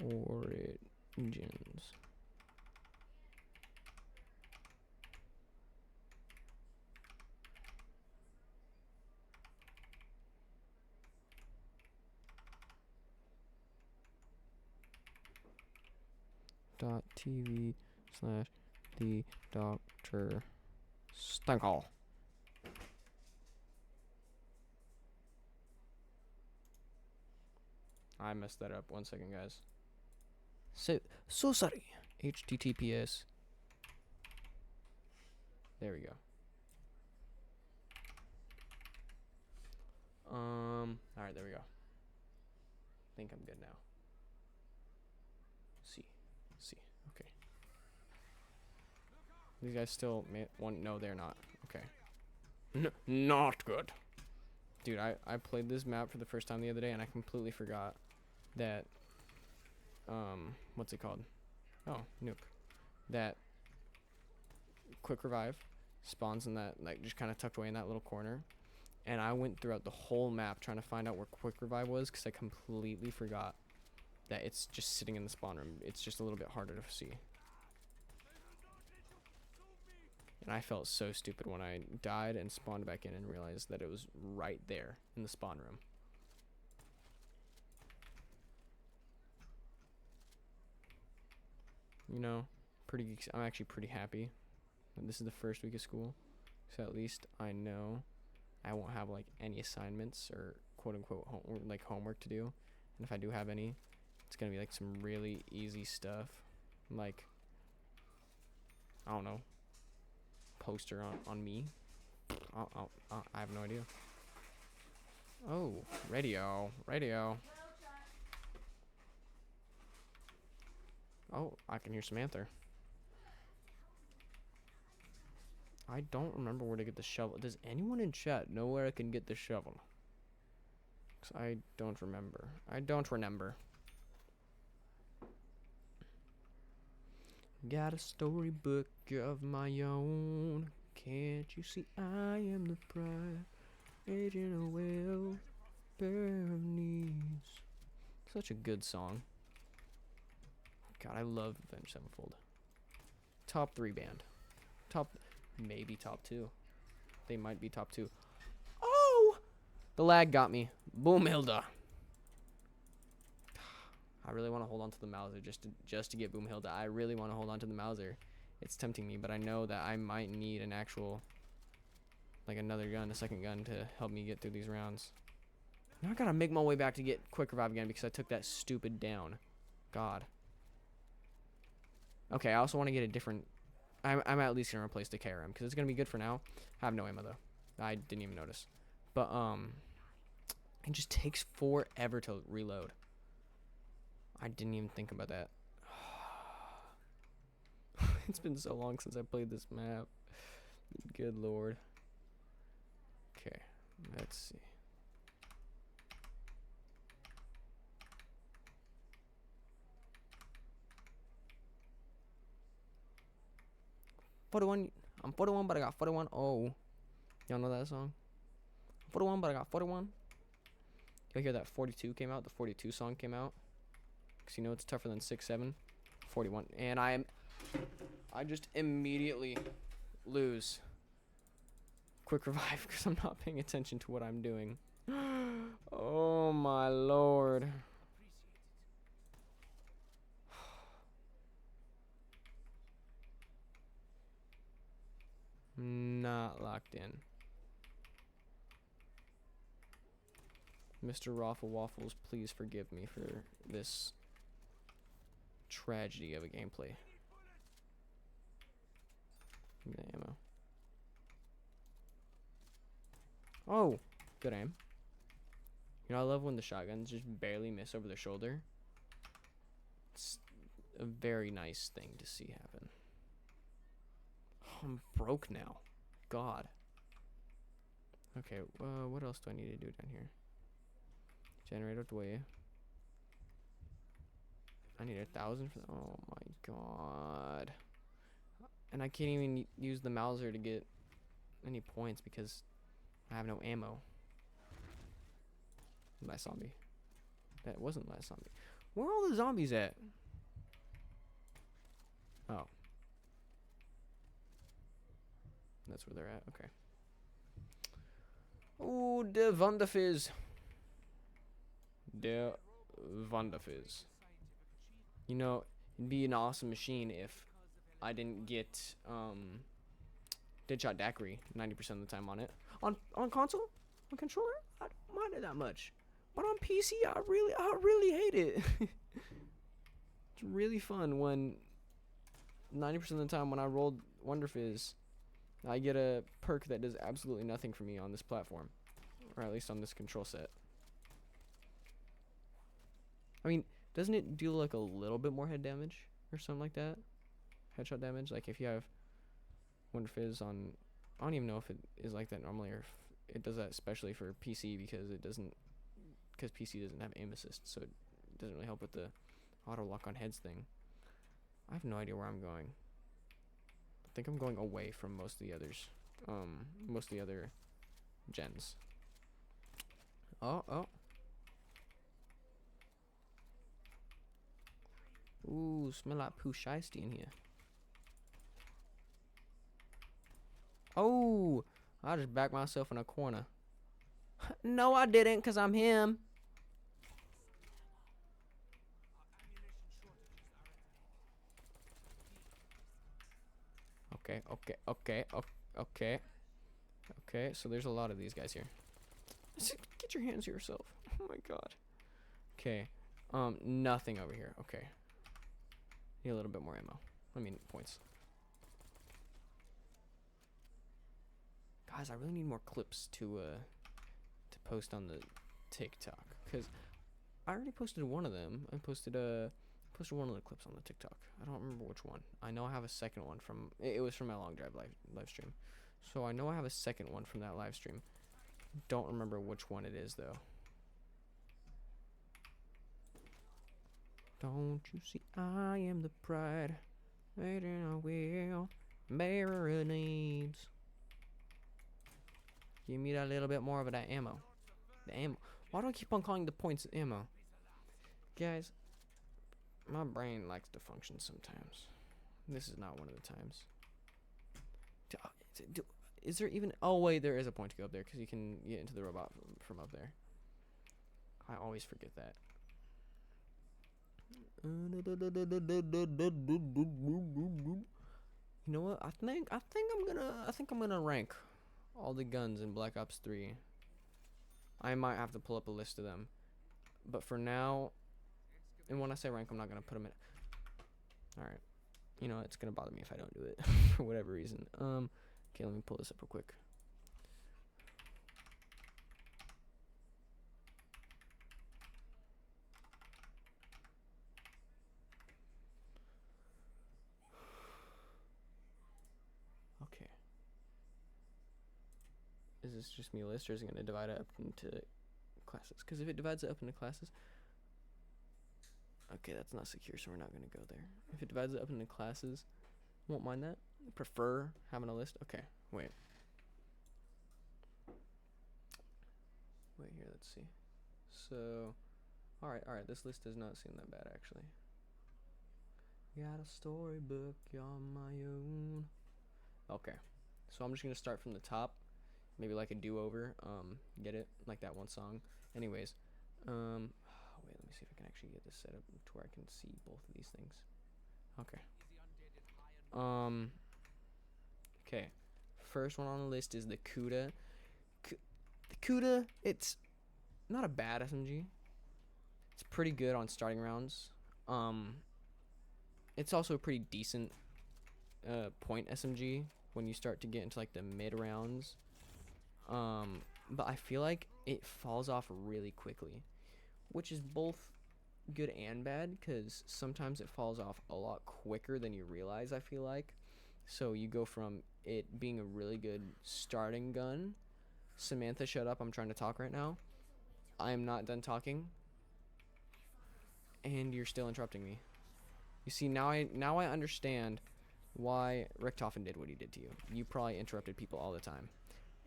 Speaker 1: Origins. .tv slash the Doctor Stinkle. I messed that up. 1 second, guys. So sorry. HTTPS. There we go. Alright, there we go. I think I'm good now. See. Okay. These guys still want. No, they're not. Okay. Not good. Dude, I played this map for the first time the other day and I completely forgot that what's it called? Oh, nuke. That quick revive spawns in that, like, just kind of tucked away in that little corner. And I went throughout the whole map trying to find out where quick revive was because I completely forgot that it's just sitting in the spawn room. It's just a little bit harder to see. And I felt so stupid when I died and spawned back in and realized that it was right there in the spawn room. You know, I'm actually pretty happy that this is the first week of school. So at least I know I won't have like any assignments or quote unquote homework to do. And if I do have any, it's going to be like some really easy stuff. Like, I don't know, poster on me. I have no idea. Oh, radio. Oh, I can hear Samantha. I don't remember where to get the shovel. Does anyone in chat know where I can get the shovel? 'Cause I don't remember. Got a storybook of my own. Can't you see I am the pride? Agent of welfare of needs. Such a good song. God, I love Avenged Sevenfold. Top 3 band. Maybe top 2. They might be top 2. Oh! The lag got me. Boom, Hilda. I really want to hold on to the Mauser just to get Boom Hilda. I really want to hold on to the Mauser. It's tempting me, but I know that I might need an actual, like, another gun, a second gun to help me get through these rounds. Now I gotta make my way back to get quick revive again because I took that stupid down. God. Okay, I also want to get a different. I'm at least gonna replace the KRM because it's gonna be good for now. I have no ammo though. I didn't even notice. But it just takes forever to reload. I didn't even think about that. It's been so long since I played this map. Good lord. Okay, let's see. I'm 41, but I got 41. Oh, y'all know that song? 41, but I got 41. You'll hear that 42 came out. The 42 song came out. Because you know it's tougher than 6, 7. 41. And I just immediately lose quick revive because I'm not paying attention to what I'm doing. Oh my lord. Not locked in. Mr. Raffle Waffles, please forgive me for this tragedy of a gameplay. Give me the ammo. Oh, good aim. You know, I love when the shotguns just barely miss over their shoulder. It's a very nice thing to see happen. I'm broke now. God. Okay, what else do I need to do down here? Generate a way. I need 1,000 for. Oh my god. And I can't even use the Mauser to get any points because I have no ammo. Last zombie. That wasn't last zombie. Where are all the zombies at? Oh. That's where they're at. Okay. Oh, the Wunderfizz. The Wunderfizz. You know, it'd be an awesome machine if I didn't get Deadshot Daiquiri 90% of the time on it. On console, on controller, I don't mind it that much. But on PC, I really hate it. It's really fun when 90% of the time when I rolled Wonderfizz, I get a perk that does absolutely nothing for me on this platform, or at least on this control set. I mean, doesn't it do like a little bit more head damage or something like that? Headshot damage, like if you have Wonderfizz on, I don't even know if it is like that normally or if it does that especially for PC because PC doesn't have aim assist, so it doesn't really help with the auto lock on heads thing. I have no idea where I'm going. I think I'm going away from most of the others, most of the other gens. Oh. Ooh, smell like poo shiesty in here. Oh, I just backed myself in a corner. No, I didn't, because I'm him. Okay, so there's a lot of these guys here. Get your hands to yourself. Oh my god. Okay. Nothing over here. Okay. Need a little bit more ammo. I mean, points. Guys, I really need more clips to post on the TikTok, because I already posted one of them. I posted one of the clips on the TikTok. I don't remember which one. I know I have a second one from it was from my long drive live stream. So I know I have a second one from that live stream. Don't remember which one it is though. Don't you see I am the pride, waiting I will bearer of needs. Give me that little bit more of that ammo. The ammo. Why do I keep on calling the points ammo? Guys, my brain likes to function sometimes. This is not one of the times. Is there even... Oh, wait, there is a point to go up there because you can get into the robot from up there. I always forget that. You know what? I think I'm gonna rank all the guns in Black Ops 3. I might have to pull up a list of them. But for now, and when I say rank, I'm not gonna put them in. Alright. You know, it's gonna bother me if I don't do it for whatever reason. Okay, let me pull this up real quick. Okay. Is this just me list, or is it gonna divide it up into classes? Because if it divides it up into classes, okay, that's not secure, so we're not gonna go there. If it divides it up into classes, won't mind that. Prefer having a list. Okay, wait here, let's see. So alright, this list does not seem that bad actually. Got a storybook on my own. Okay, so I'm just gonna start from the top, maybe like a do-over. Get it, like that one song. Anyways, wait, let me see if I can actually get this set up to where I can see both of these things. Okay. Okay, first one on the list is the Kuda. The Kuda, it's not a bad SMG. It's pretty good on starting rounds. It's also a pretty decent point SMG when you start to get into like the mid rounds. But I feel like it falls off really quickly, which is both good and bad, because sometimes it falls off a lot quicker than you realize, I feel like. So you go from it being a really good starting gun. Samantha, shut up. I'm trying to talk right now. I am not done talking. And you're still interrupting me. You see, now I understand why Richtofen did what he did to you. You probably interrupted people all the time.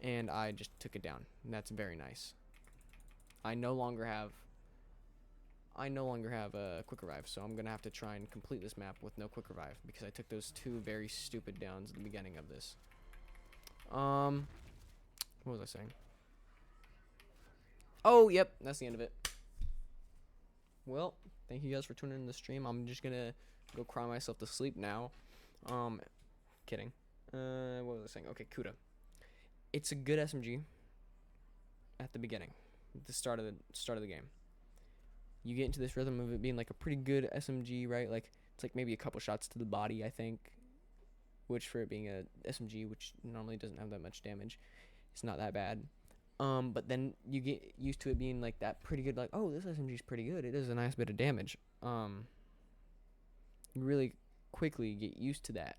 Speaker 1: And I just took it down. And that's very nice. I no longer have a quick revive, so I'm gonna have to try and complete this map with no quick revive because I took those 2 very stupid downs at the beginning of this. What was I saying? Oh, yep, that's the end of it. Well, thank you guys for tuning in the stream. I'm just gonna go cry myself to sleep now. Kidding. What was I saying? Okay, Kuda. It's a good SMG at the beginning, at the start of the game. You get into this rhythm of it being like a pretty good SMG, right? Like it's like maybe a couple shots to the body, I think, which for it being a SMG, which normally doesn't have that much damage, it's not that bad. But then you get used to it being like that pretty good, like, oh, this SMG is pretty good. It does a nice bit of damage. You really quickly get used to that.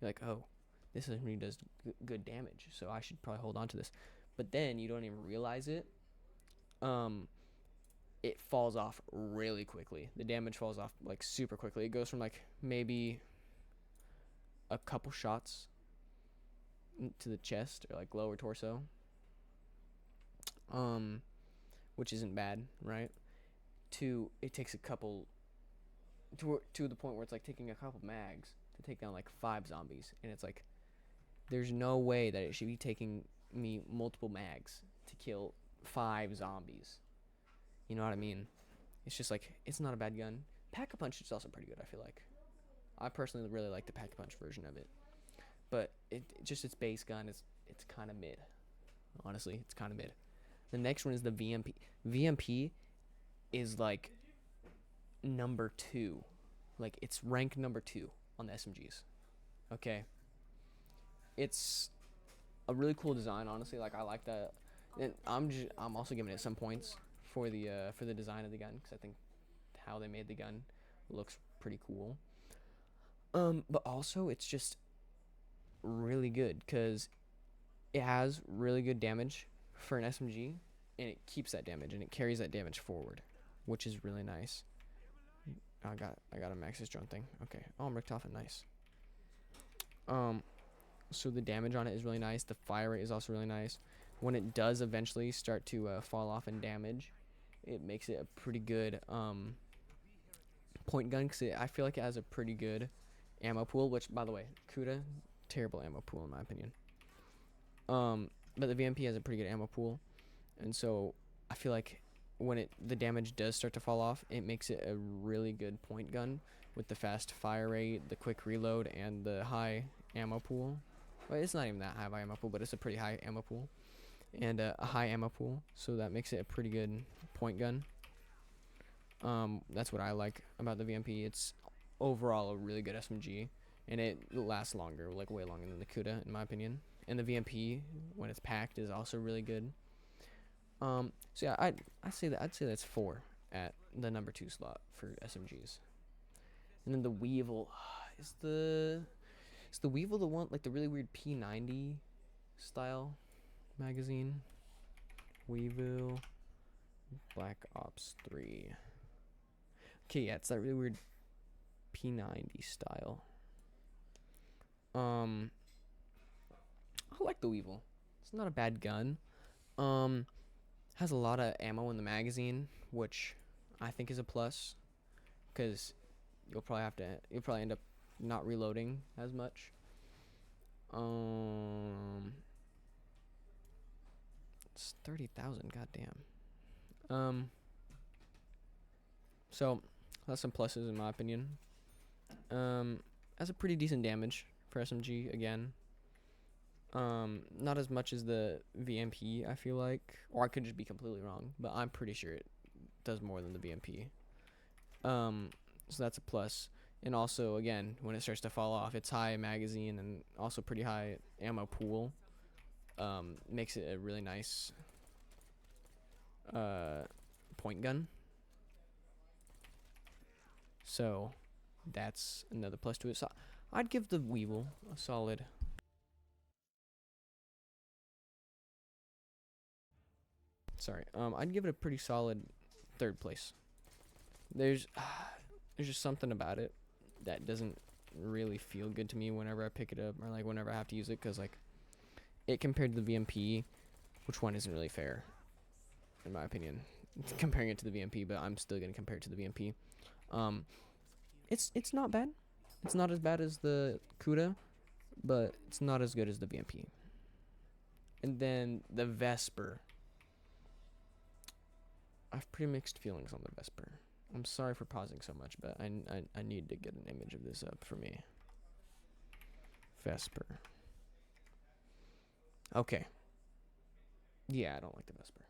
Speaker 1: You're like, oh, this SMG does good damage, so I should probably hold on to this. But then you don't even realize it. It falls off really quickly. The damage falls off like super quickly. It goes from like maybe a couple shots to the chest or like lower torso, which isn't bad, right? To it takes a couple to the point where it's like taking a couple mags to take down like 5 zombies, and it's like there's no way that it should be taking me multiple mags to kill 5 zombies. You know what I mean? It's just like, it's not a bad gun. Pack-a-Punch is also pretty good, I feel like. I personally really like the Pack-a-Punch version of it. But its base gun is kind of mid. Honestly, it's kind of mid. The next one is the VMP. VMP is like number 2. Like, it's rank number 2 on the SMGs. Okay. It's a really cool design, honestly. Like, I like that. And I'm also giving it some points for the design of the gun, because I think how they made the gun looks pretty cool. But also it's just really good because it has really good damage for an SMG, and it keeps that damage and it carries that damage forward, which is really nice. I got a Max's drone thing. Okay. Oh, I'm Richtofen, nice. So the damage on it is really nice. The fire rate is also really nice. When it does eventually start to fall off in damage, it makes it a pretty good point gun, because I feel like it has a pretty good ammo pool, which, by the way, Kuda, terrible ammo pool in my opinion. But the VMP has a pretty good ammo pool, and so I feel like when the damage does start to fall off, it makes it a really good point gun with the fast fire rate, the quick reload, and the high ammo pool. Well, it's not even that high of ammo pool, but it's a pretty high ammo pool. And a high ammo pool, so that makes it a pretty good point gun. That's what I like about the VMP. It's overall a really good SMG, and it lasts longer, like way longer than the Kuda, in my opinion. And the VMP, when it's packed, is also really good. So yeah, I'd say that's 4 at the number 2 slot for SMGs. And then the Weevil is the Weevil the one, like the really weird P90 style magazine? Weevil Black Ops 3. Okay, yeah, it's that really weird P90 style. I like the Weevil. It's not a bad gun. Has a lot of ammo in the magazine, which I think is a plus, because you'll probably end up not reloading as much. It's 30,000, goddamn. So that's some pluses in my opinion. Has a pretty decent damage for SMG again. Not as much as the VMP, I feel like, or I could just be completely wrong, but I'm pretty sure it does more than the VMP. So that's a plus. And also, again, when it starts to fall off, it's high magazine and also pretty high ammo pool. Makes it a really nice point gun. So that's another plus to it. So I'd give the Weevil a solid. Sorry. I'd give it a pretty solid 3rd place. There's just something about it that doesn't really feel good to me whenever I pick it up, or like whenever I have to use it, because like it compared to the VMP, which one isn't really fair in my opinion, comparing it to the VMP, but I'm still gonna compare it to the VMP. It's not bad. It's not as bad as the Kuda, but it's not as good as the VMP. And then the Vesper. I have pretty mixed feelings on the Vesper. I'm sorry for pausing so much, but I need to get an image of this up for me. Vesper. Okay. Yeah, I don't like the Vesper.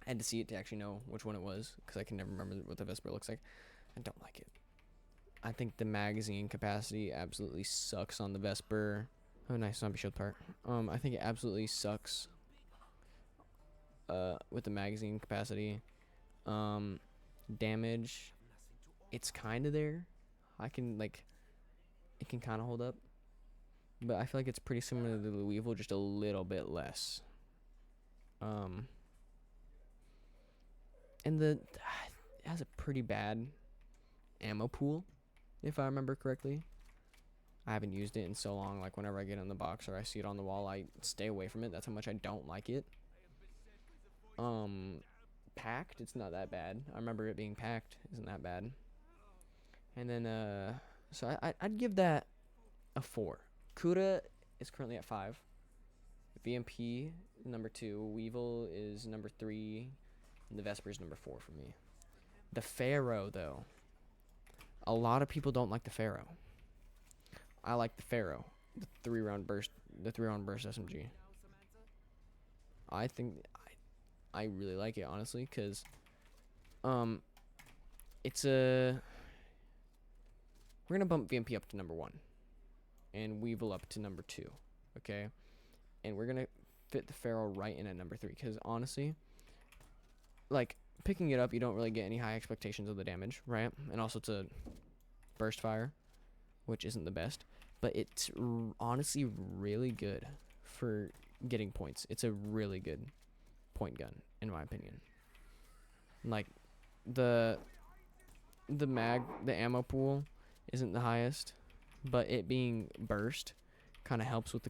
Speaker 1: I had to see it to actually know which one it was, because I can never remember what the Vesper looks like. I don't like it. I think the magazine capacity absolutely sucks on the Vesper. Oh, nice zombie shield part. I think it absolutely sucks with the magazine capacity. Damage, it's kind of there. I can, like, it can kind of hold up. But I feel like it's pretty similar to the Weevil, just a little bit less. And it has a pretty bad ammo pool, if I remember correctly. I haven't used it in so long. Like, whenever I get in the box or I see it on the wall, I stay away from it. That's how much I don't like it. Packed, it's not that bad. I remember it being packed. Isn't that bad. And then, so I'd give that a 4. Kuda is currently at 5. VMP, number 2. Weevil is number 3. And the Vesper is number 4 for me. The Pharaoh, though. A lot of people don't like the Pharaoh. I like the Pharaoh. The 3-round burst SMG. I think I really like it, honestly, because it's we're gonna bump VMP up to number 1 and Weevil up to number 2, okay? And we're gonna fit the Pharaoh right in at number 3, because honestly, like, picking it up, you don't really get any high expectations of the damage, right? And also it's a burst fire, which isn't the best, but it's honestly really good for getting points. It's a really good point gun, in my opinion. Like, the ammo pool isn't the highest, but it being burst kind of helps with the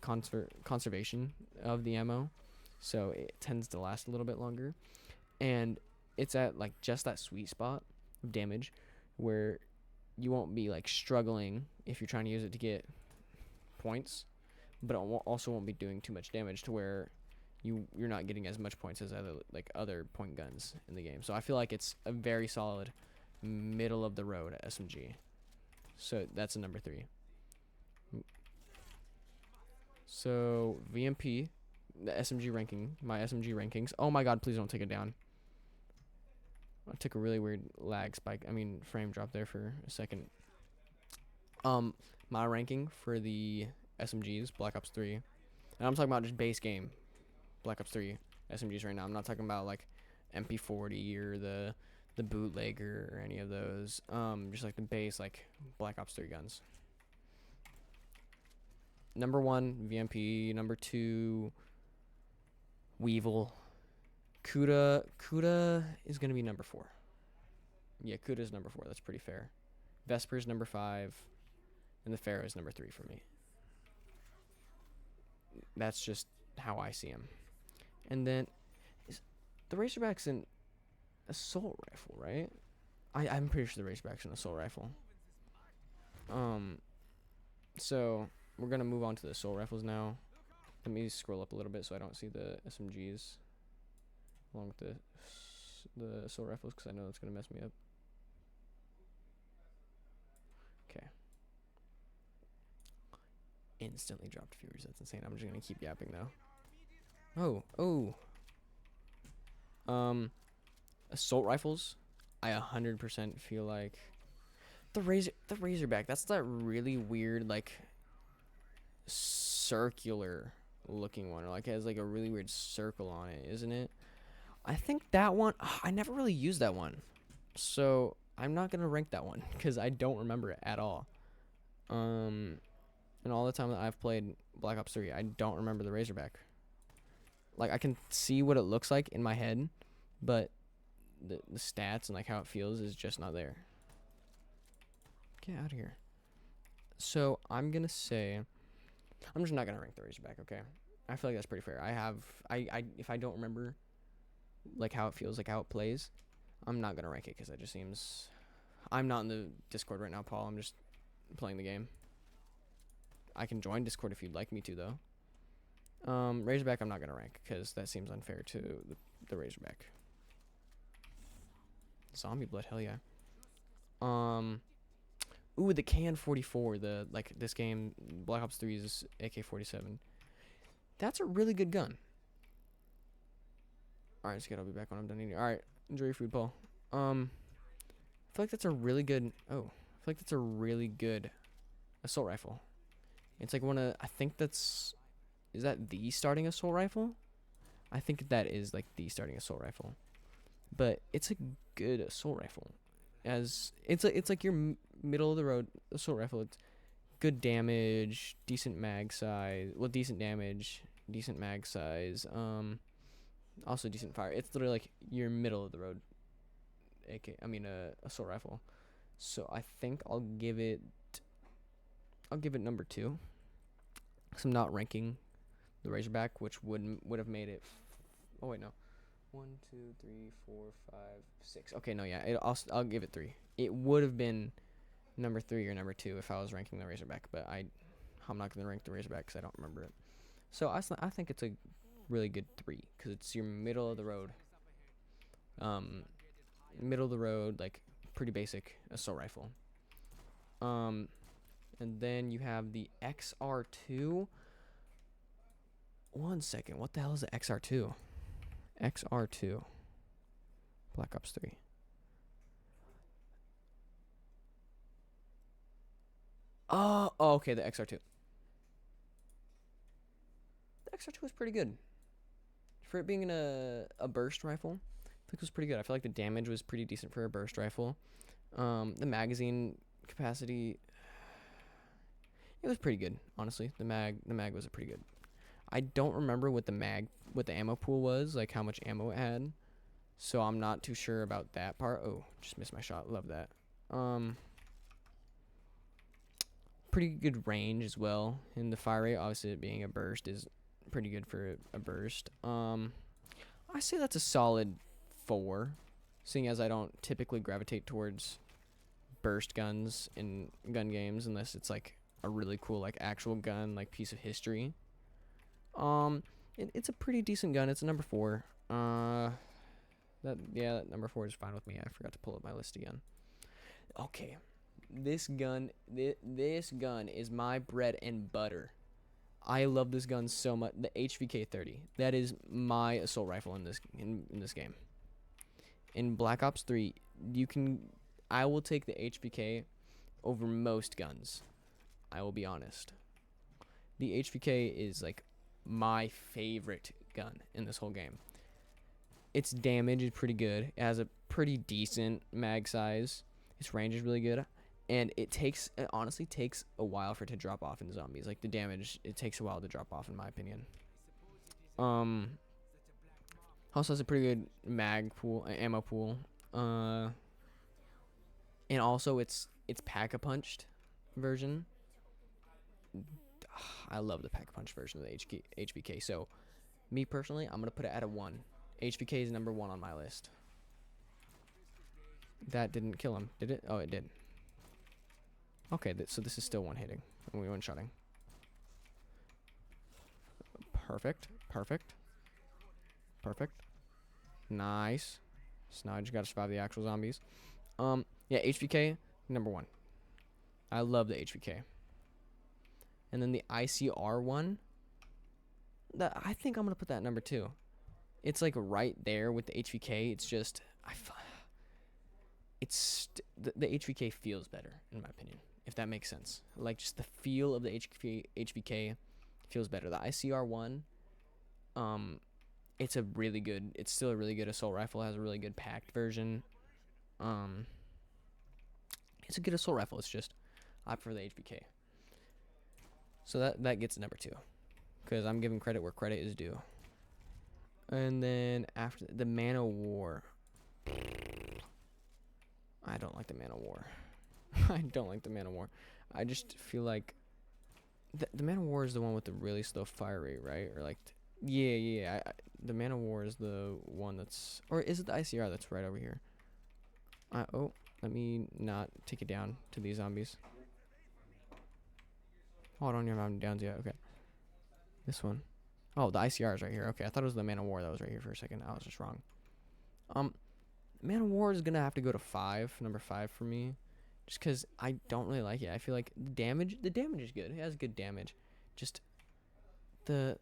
Speaker 1: conservation of the ammo, so it tends to last a little bit longer. And it's at, like, just that sweet spot of damage where you won't be, like, struggling if you're trying to use it to get points, but it also won't be doing too much damage to where you're not getting as much points as other point guns in the game. So I feel like it's a very solid middle of the road SMG. So that's a number 3. So VMP, the SMG ranking, my SMG rankings. Oh my god, please don't take it down. I took a really weird frame drop there for a second. My ranking for the SMGs, Black Ops 3, and I'm talking about just base game Black Ops 3 SMGs right now. I'm not talking about, like, MP40 or the bootlegger or any of those. Just like the base, like, Black Ops 3 guns. Number 1, VMP. Number 2, Weevil. Kuda is gonna be number 4. Yeah, Kuda is number 4. That's pretty fair. Vesper's number 5, and the Pharaoh is number 3 for me. That's just how I see him. And then the Razorback's an assault rifle, right? I'm pretty sure the Razorback's an assault rifle. So we're gonna move on to the assault rifles now. Let me scroll up a little bit so I don't see the SMGs along with the assault rifles, because I know it's gonna mess me up. Okay. Instantly dropped viewers. That's insane. I'm just gonna keep yapping though. Assault rifles. I 100% feel like the Razorback. That's that really weird, like, circular looking one, or like it has like a really weird circle on it, isn't it? I think that one, I never really used that one, so I'm not gonna rank that one because I don't remember it at all. And all the time that I've played Black Ops 3, I don't remember the Razorback. Like, I can see what it looks like in my head, but the stats and, like, how it feels is just not there. Get out of here. So, I'm gonna say... I'm just not gonna rank the Razorback, okay? I feel like that's pretty fair. If I don't remember, like, how it feels, like, how it plays, I'm not gonna rank it, because that just seems... I'm not in the Discord right now, Paul. I'm just playing the game. I can join Discord if you'd like me to, though. Razorback I'm not going to rank, because that seems unfair to the Razorback. Zombie blood, hell yeah. Ooh, the KN-44, this game, Black Ops 3's AK-47. That's a really good gun. Alright, Skid, I'll be back when I'm done eating. Alright, enjoy your food, Paul. I feel like that's a really good... Oh, I feel like that's a really good assault rifle. It's like one of... I think that's... Is that the starting assault rifle? I think that is, like, the starting assault rifle. But it's a good assault rifle. It's like your middle-of-the-road assault rifle. It's good damage, decent mag size... Well, decent damage, decent mag size. Also decent fire. It's literally, like, your middle-of-the-road assault rifle. So I think I'll give it number 2. So I'm not ranking the Razorback, which would have made it. Oh wait, no. 1, 2, 3, 4, 5, 6. Okay, no, yeah. I'll give it 3. It would have been number 3 or number 2 if I was ranking the Razorback, but I'm not gonna rank the Razorback because I don't remember it. So I think it's a really good 3 because it's your middle of the road. Like pretty basic assault rifle. And then you have the XR2. One second, what the hell is the XR2? XR2. Black Ops 3. Oh, okay, the XR2. The XR2 was pretty good. For it being a burst rifle, I think it was pretty good. I feel like the damage was pretty decent for a burst rifle. The magazine capacity, it was pretty good, honestly. The mag was pretty good. I don't remember what the ammo pool was, like how much ammo it had. So I'm not too sure about that part. Oh, just missed my shot. Love that. Pretty good range as well. And the fire rate, obviously it being a burst, is pretty good for a burst. I say that's a solid 4, seeing as I don't typically gravitate towards burst guns in gun games unless it's like a really cool like actual gun, like piece of history. It's a pretty decent gun. It's a number 4. That number 4 is fine with me. I forgot to pull up my list again. Okay, this gun is my bread and butter. I love this gun so much. The HVK-30. That is my assault rifle in this game. In Black Ops 3, I will take the HVK over most guns. I will be honest. The HVK is like my favorite gun in this whole game. Its damage is pretty good. It has a pretty decent mag size. Its range is really good. And it honestly takes a while for it to drop off in zombies. Like the damage, it takes a while to drop off in my opinion. Also has a pretty good ammo pool. And also its pack-a-punched version. I love the pack-a-punch version of the HVK. So, me personally, I'm gonna put it at a 1. HVK is number 1 on my list. That didn't kill him, did it? Oh, it did. Okay, so this is still one-hitting. And we one-shotting. Perfect. Nice. So now I just gotta survive the actual zombies. Yeah, HVK, number 1. I love the HVK. And then the ICR one, I think I'm gonna put that at number 2. It's like right there with the HVK. It's just the HVK feels better in my opinion, if that makes sense. Like just the feel of the HVK feels better. The ICR one, it's still a really good assault rifle. It has a really good packed version. It's a good assault rifle. It's just I prefer the HVK. So that gets number 2, because I'm giving credit where credit is due. And then after the Man of War, I don't like the Man of War. I don't like the Man of War. I just feel like the Man of War is the one with the really slow fire rate, right? Or like, yeah. The Man of War is the one that's, or is it the ICR that's right over here? Oh, let me not take it down to these zombies. Oh, I don't even have them downs yet. Okay, this one. Oh, the ICR is right here. Okay, I thought it was the Man of War that was right here for a second. I was just wrong. Man of War is gonna have to go to 5, number 5 for me, just because I don't really like it. I feel like the damage is good. It has good damage. Just the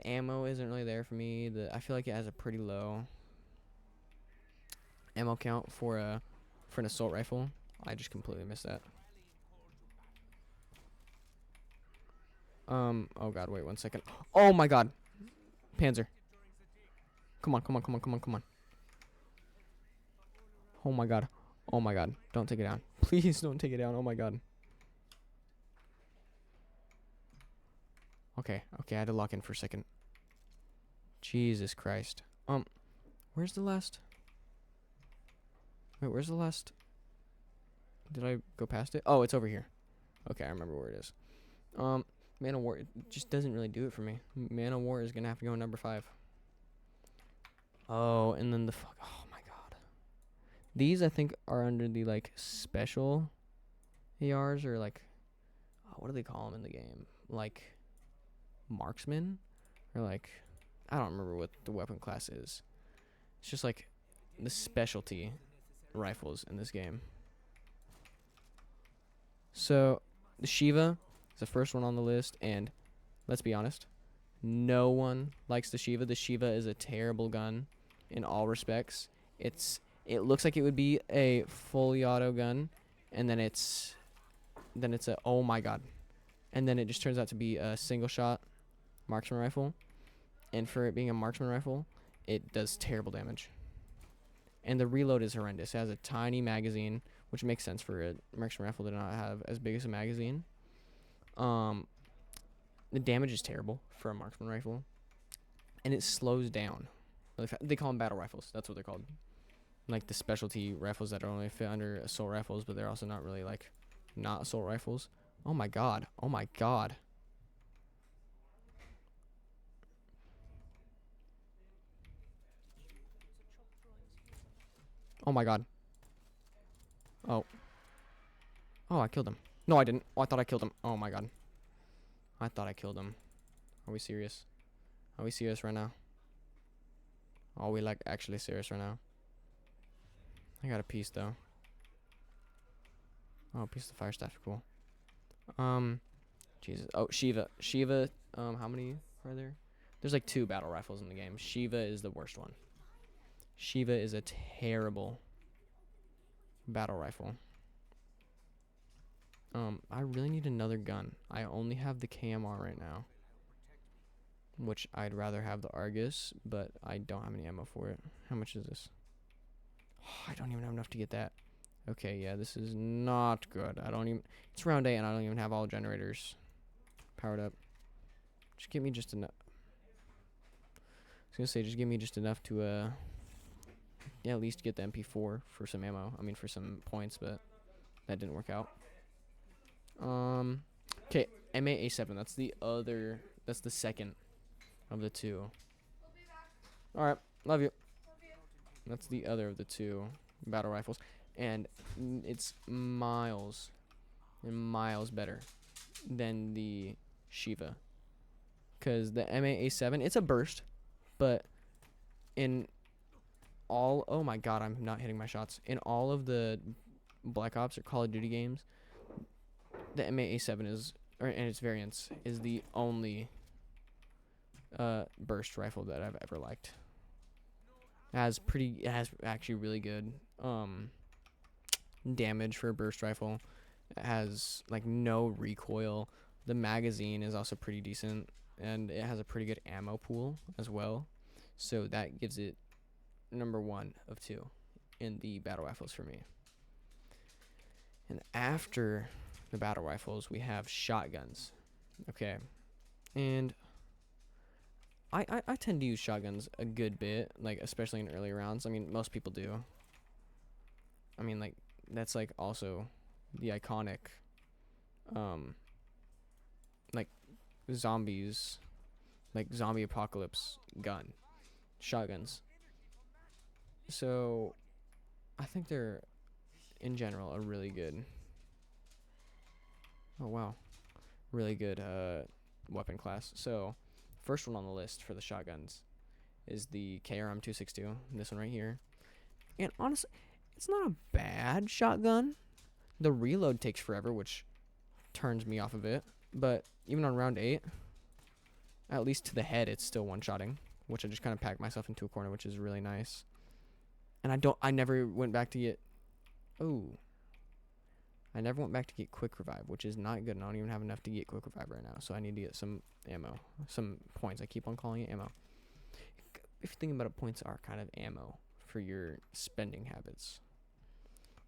Speaker 1: ammo isn't really there for me. I feel like it has a pretty low ammo count for an assault rifle. I just completely missed that. Oh god, wait 1 second. Oh my god. Panzer. Come on. Oh my god. Oh my god. Don't take it down. Please don't take it down. Oh my god. Okay, I had to lock in for a second. Jesus Christ. Where's the last? Wait, where's the last? Did I go past it? Oh, it's over here. Okay, I remember where it is. Man of War, it just doesn't really do it for me. Man of War is gonna have to go number 5. Oh, and then oh my god. These I think are under the like special ARs, or like, what do they call them in the game? Like marksman, or like, I don't remember what the weapon class is. It's just like the specialty rifles in this game. So the Shiva is the first one on the list, and let's be honest, no one likes the Shiva. The Shiva is a terrible gun in all respects. It looks like it would be a fully auto gun, and then it's a, oh my god, and then it just turns out to be a single shot marksman rifle. And for it being a marksman rifle, it does terrible damage. And the reload is horrendous. It has a tiny magazine, which makes sense for a marksman rifle to not have as big as a magazine. The damage is terrible for a marksman rifle, and it slows down. They call them battle rifles. That's what they're called. Like the specialty rifles that only fit under assault rifles, but they're also not really like not assault rifles. Oh my god. Oh my god. Oh my god. Oh. Oh, I killed him. No, I didn't. Oh, I thought I killed him. Oh my god. I thought I killed him. Are we serious? Are we serious right now? Are we like actually serious right now? I got a piece though. Oh, a piece of the fire staff. Cool. Jesus. Oh, Shiva. Shiva. How many are there? There's like 2 battle rifles in the game. Shiva is the worst one. Shiva is a terrible battle rifle. I really need another gun. I only have the KMR right now, which I'd rather have the Argus, but I don't have any ammo for it. How much is this? Oh, I don't even have enough to get that. Okay, yeah, this is not good. It's round 8 and I don't even have all generators powered up. Just give me just enough. I was gonna say, just give me just enough to, yeah, at least get the MP4 for some ammo. I mean, for some points, but that didn't work out. Okay, MA-A7. That's the second of the 2. Alright, love you. That's the other of the 2 battle rifles. And it's miles and miles better than the Shiva. Because the MA-A7, it's a burst, but in all, oh my god, I'm not hitting my shots. In all of the Black Ops or Call of Duty games, the MA-A7 and its variants is the only burst rifle that I've ever liked. It has actually really good damage for a burst rifle. It has like no recoil. The magazine is also pretty decent, and it has a pretty good ammo pool as well. So that gives it number 1 of 2 in the battle rifles for me. And after the battle rifles, we have shotguns. Okay. And I tend to use shotguns a good bit, like especially in early rounds. I mean, most people do. I mean, like that's like also the iconic like zombies, like zombie apocalypse gun, shotguns. So I think they're in general a really good, oh wow, really good weapon class. So first one on the list for the shotguns is the KRM 262, this one right here. And honestly, it's not a bad shotgun. The reload takes forever, which turns me off a bit. But even on round 8, at least to the head, it's still one-shotting, which I just kind of packed myself into a corner, which is really nice. And I never went back to get, I never went back to get quick revive, which is not good. And I don't even have enough to get quick revive right now, so I need to get some ammo, some points. I keep on calling it ammo. If you think about it, points are kind of ammo for your spending habits,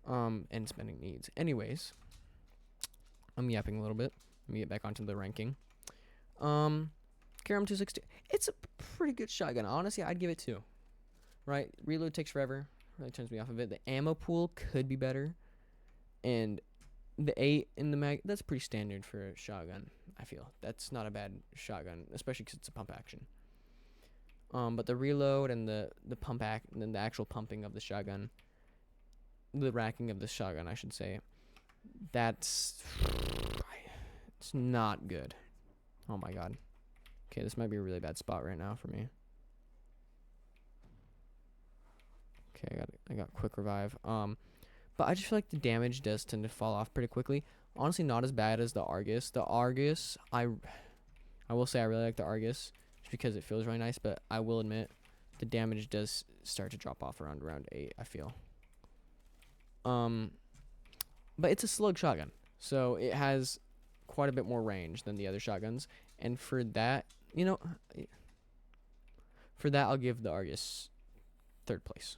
Speaker 1: and spending needs. Anyways, I'm yapping a little bit. Let me get back onto the ranking. KRM 260. It's a pretty good shotgun. Honestly, I'd give it 2. Right? Reload takes forever. Really turns me off of it. The ammo pool could be better. And the 8 in the mag, that's pretty standard for a shotgun, I feel. That's not a bad shotgun, especially because it's a pump action. But the reload and the pump act, and then the actual pumping of the shotgun, the racking of the shotgun, I should say, it's not good. Oh my god. Okay, this might be a really bad spot right now for me. Okay, I got quick revive. But I just feel like the damage does tend to fall off pretty quickly. Honestly, not as bad as the Argus. The Argus, I will say I really like the Argus just because it feels really nice, but I will admit the damage does start to drop off around round 8, I feel. But it's a slug shotgun, so it has quite a bit more range than the other shotguns, and for that, I'll give the Argus 3rd place.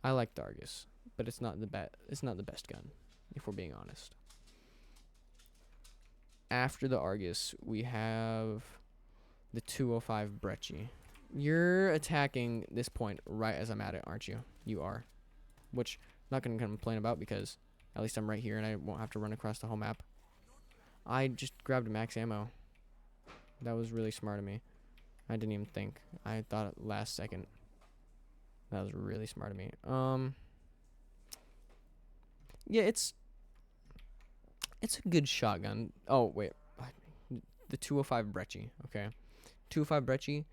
Speaker 1: I like the Argus, but it's not the best gun, if we're being honest. After the Argus, we have the 205 Brecci. You're attacking this point right as I'm at it, aren't you? You are. Which I'm not going to complain about because at least I'm right here and I won't have to run across the whole map. I just grabbed max ammo. That was really smart of me. I didn't even think. I thought it last second. That was really smart of me. Yeah, it's a good shotgun. Oh, wait. The 205 Brecci, okay. 205 Brecci.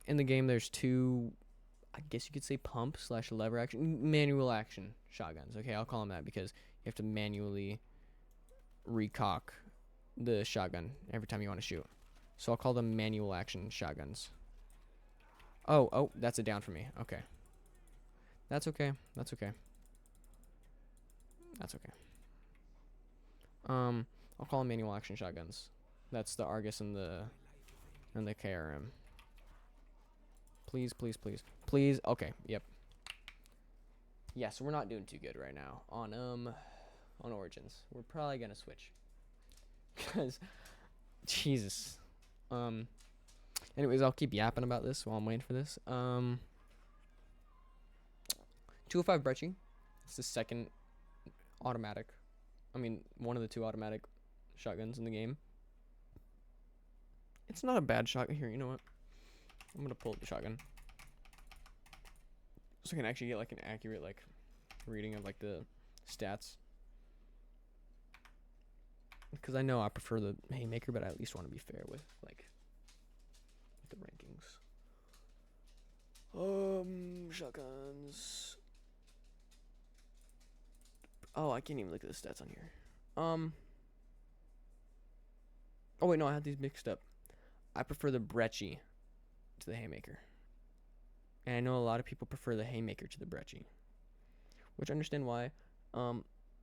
Speaker 1: In the game, there's 2, I guess you could say pump/lever action, manual action shotguns. Okay, I'll call them that because you have to manually recock the shotgun every time you want to shoot. So I'll call them manual action shotguns. Oh, that's a down for me. Okay. That's okay. That's okay. That's okay. I'll call them manual action shotguns. That's the Argus and the KRM. Please, please, please. Please. Okay, yep. Yeah, so we're not doing too good right now on Origins. We're probably gonna switch. Cause Jesus. Anyways, I'll keep yapping about this while I'm waiting for this. 205 Brecci. It's the second automatic. I mean, one of the 2 automatic shotguns in the game. It's not a bad shotgun. Here, you know what? I'm gonna pull up the shotgun so I can actually get like an accurate like reading of like the stats. Because I know I prefer the Haymaker, but I at least want to be fair with like the rankings. Shotguns. Oh, I can't even look at the stats on here. Oh wait, no, I had these mixed up. I prefer the Brecci to the Haymaker. And I know a lot of people prefer the Haymaker to the Brecci, which I understand why. The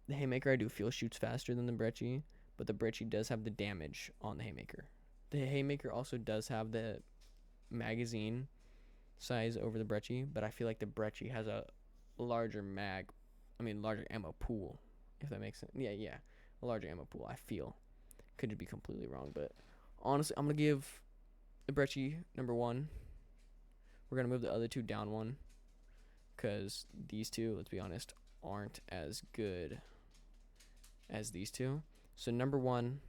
Speaker 1: Haymaker I do feel shoots faster than the Brecci, but the Brecci does have the damage on the Haymaker. The Haymaker also does have the magazine size over the Brecci, but I feel like the Brecci has a larger ammo pool if that makes sense. Yeah, a larger ammo pool. I feel could be completely wrong, but honestly, I'm gonna give the Brecci number 1. We're gonna move the other 2 down 1, cause these 2, let's be honest, aren't as good as these 2. So number 1,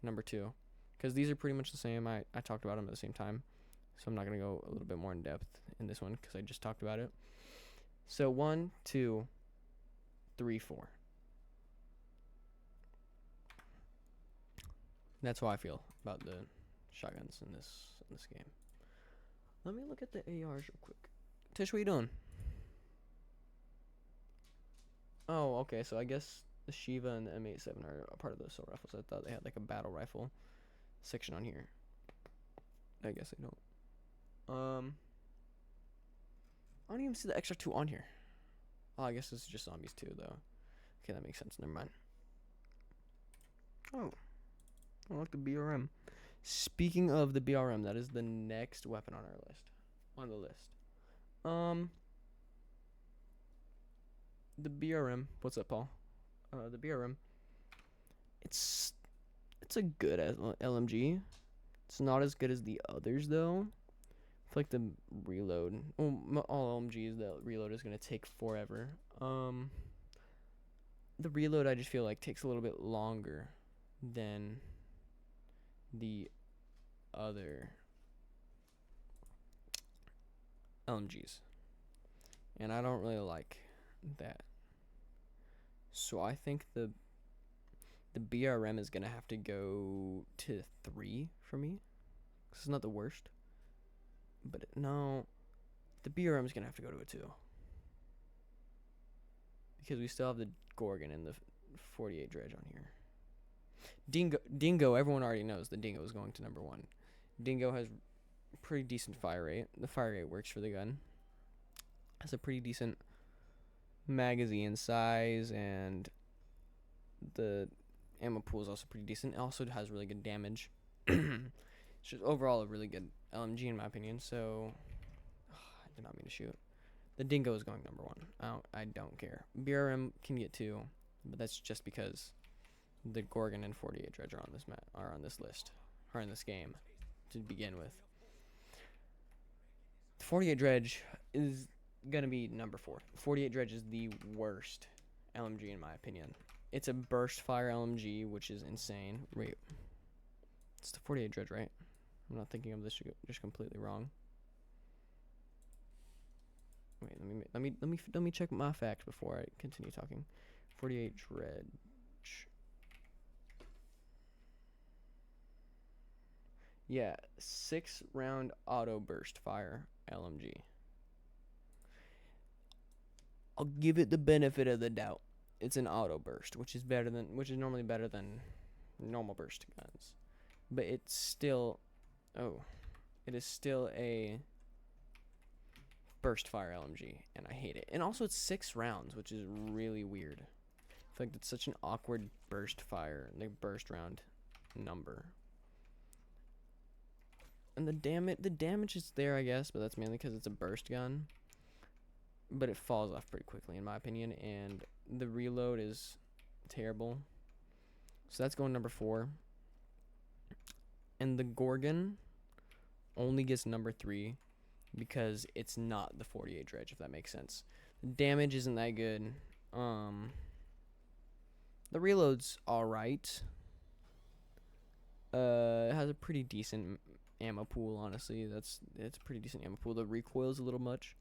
Speaker 1: number 2, cause these are pretty much the same. I talked about them at the same time, so I'm not gonna go a little bit more in depth in this one, cause I just talked about it. So 1, 2, 3, 4. That's how I feel about the shotguns in this game. Let me look at the ARs real quick. Tish, what you doing? Oh, okay. So I guess the Shiva and the M87 are a part of the assault rifles. I thought they had like a battle rifle section on here. I guess they don't. I don't even see the extra 2 on here. Oh, I guess this is just zombies too, though. Okay, that makes sense. Never mind. Oh, I like the BRM. Speaking of the BRM, that is the next weapon on our list. On the list. The BRM. What's up, Paul? The BRM. It's a good LMG. It's not as good as the others, though. I feel like the reload. Well, all LMGs, the reload is gonna take forever. The reload I just feel like takes a little bit longer than the other LMGs, and I don't really like that. So I think the BRM is gonna have to go to 3 for me. 'Cause it's not the worst, but no, the BRM is gonna have to go to a 2 because we still have the Gorgon and the 48 Dredge on here. Dingo, everyone already knows the Dingo is going to number 1. Dingo has pretty decent fire rate. The fire rate works for the gun. Has a pretty decent magazine size, and the ammo pool is also pretty decent. It also has really good damage. It's just overall a really good LMG in my opinion. So I did not mean to shoot. The Dingo is going number 1. I don't care. BRM can get 2, but that's just because the Gorgon and 48 Dredge are on this are on this list, are in this game to begin with. The 48 Dredge is gonna be number 4. 48 Dredge is the worst LMG in my opinion. It's a burst fire LMG, which is insane. Wait, it's the 48 Dredge, right? I'm not thinking of this just completely wrong. Wait, let me check my facts before I continue talking. 48 Dredge. Yeah, 6-round auto burst fire LMG. I'll give it the benefit of the doubt. It's an auto burst, which is normally better than normal burst guns. But it's still, it is still a burst fire LMG, and I hate it. And also it's 6 rounds, which is really weird. I feel like that's such an awkward burst fire, like burst round number. And the damage is there, I guess, but that's mainly because it's a burst gun. But it falls off pretty quickly, in my opinion, and the reload is terrible. So that's going number 4. And the Gorgon only gets number 3 because it's not the 48 Dredge, if that makes sense. The damage isn't that good. The reload's alright. It has a pretty decent ammo pool, honestly. It's a pretty decent ammo pool. The recoil's a little much.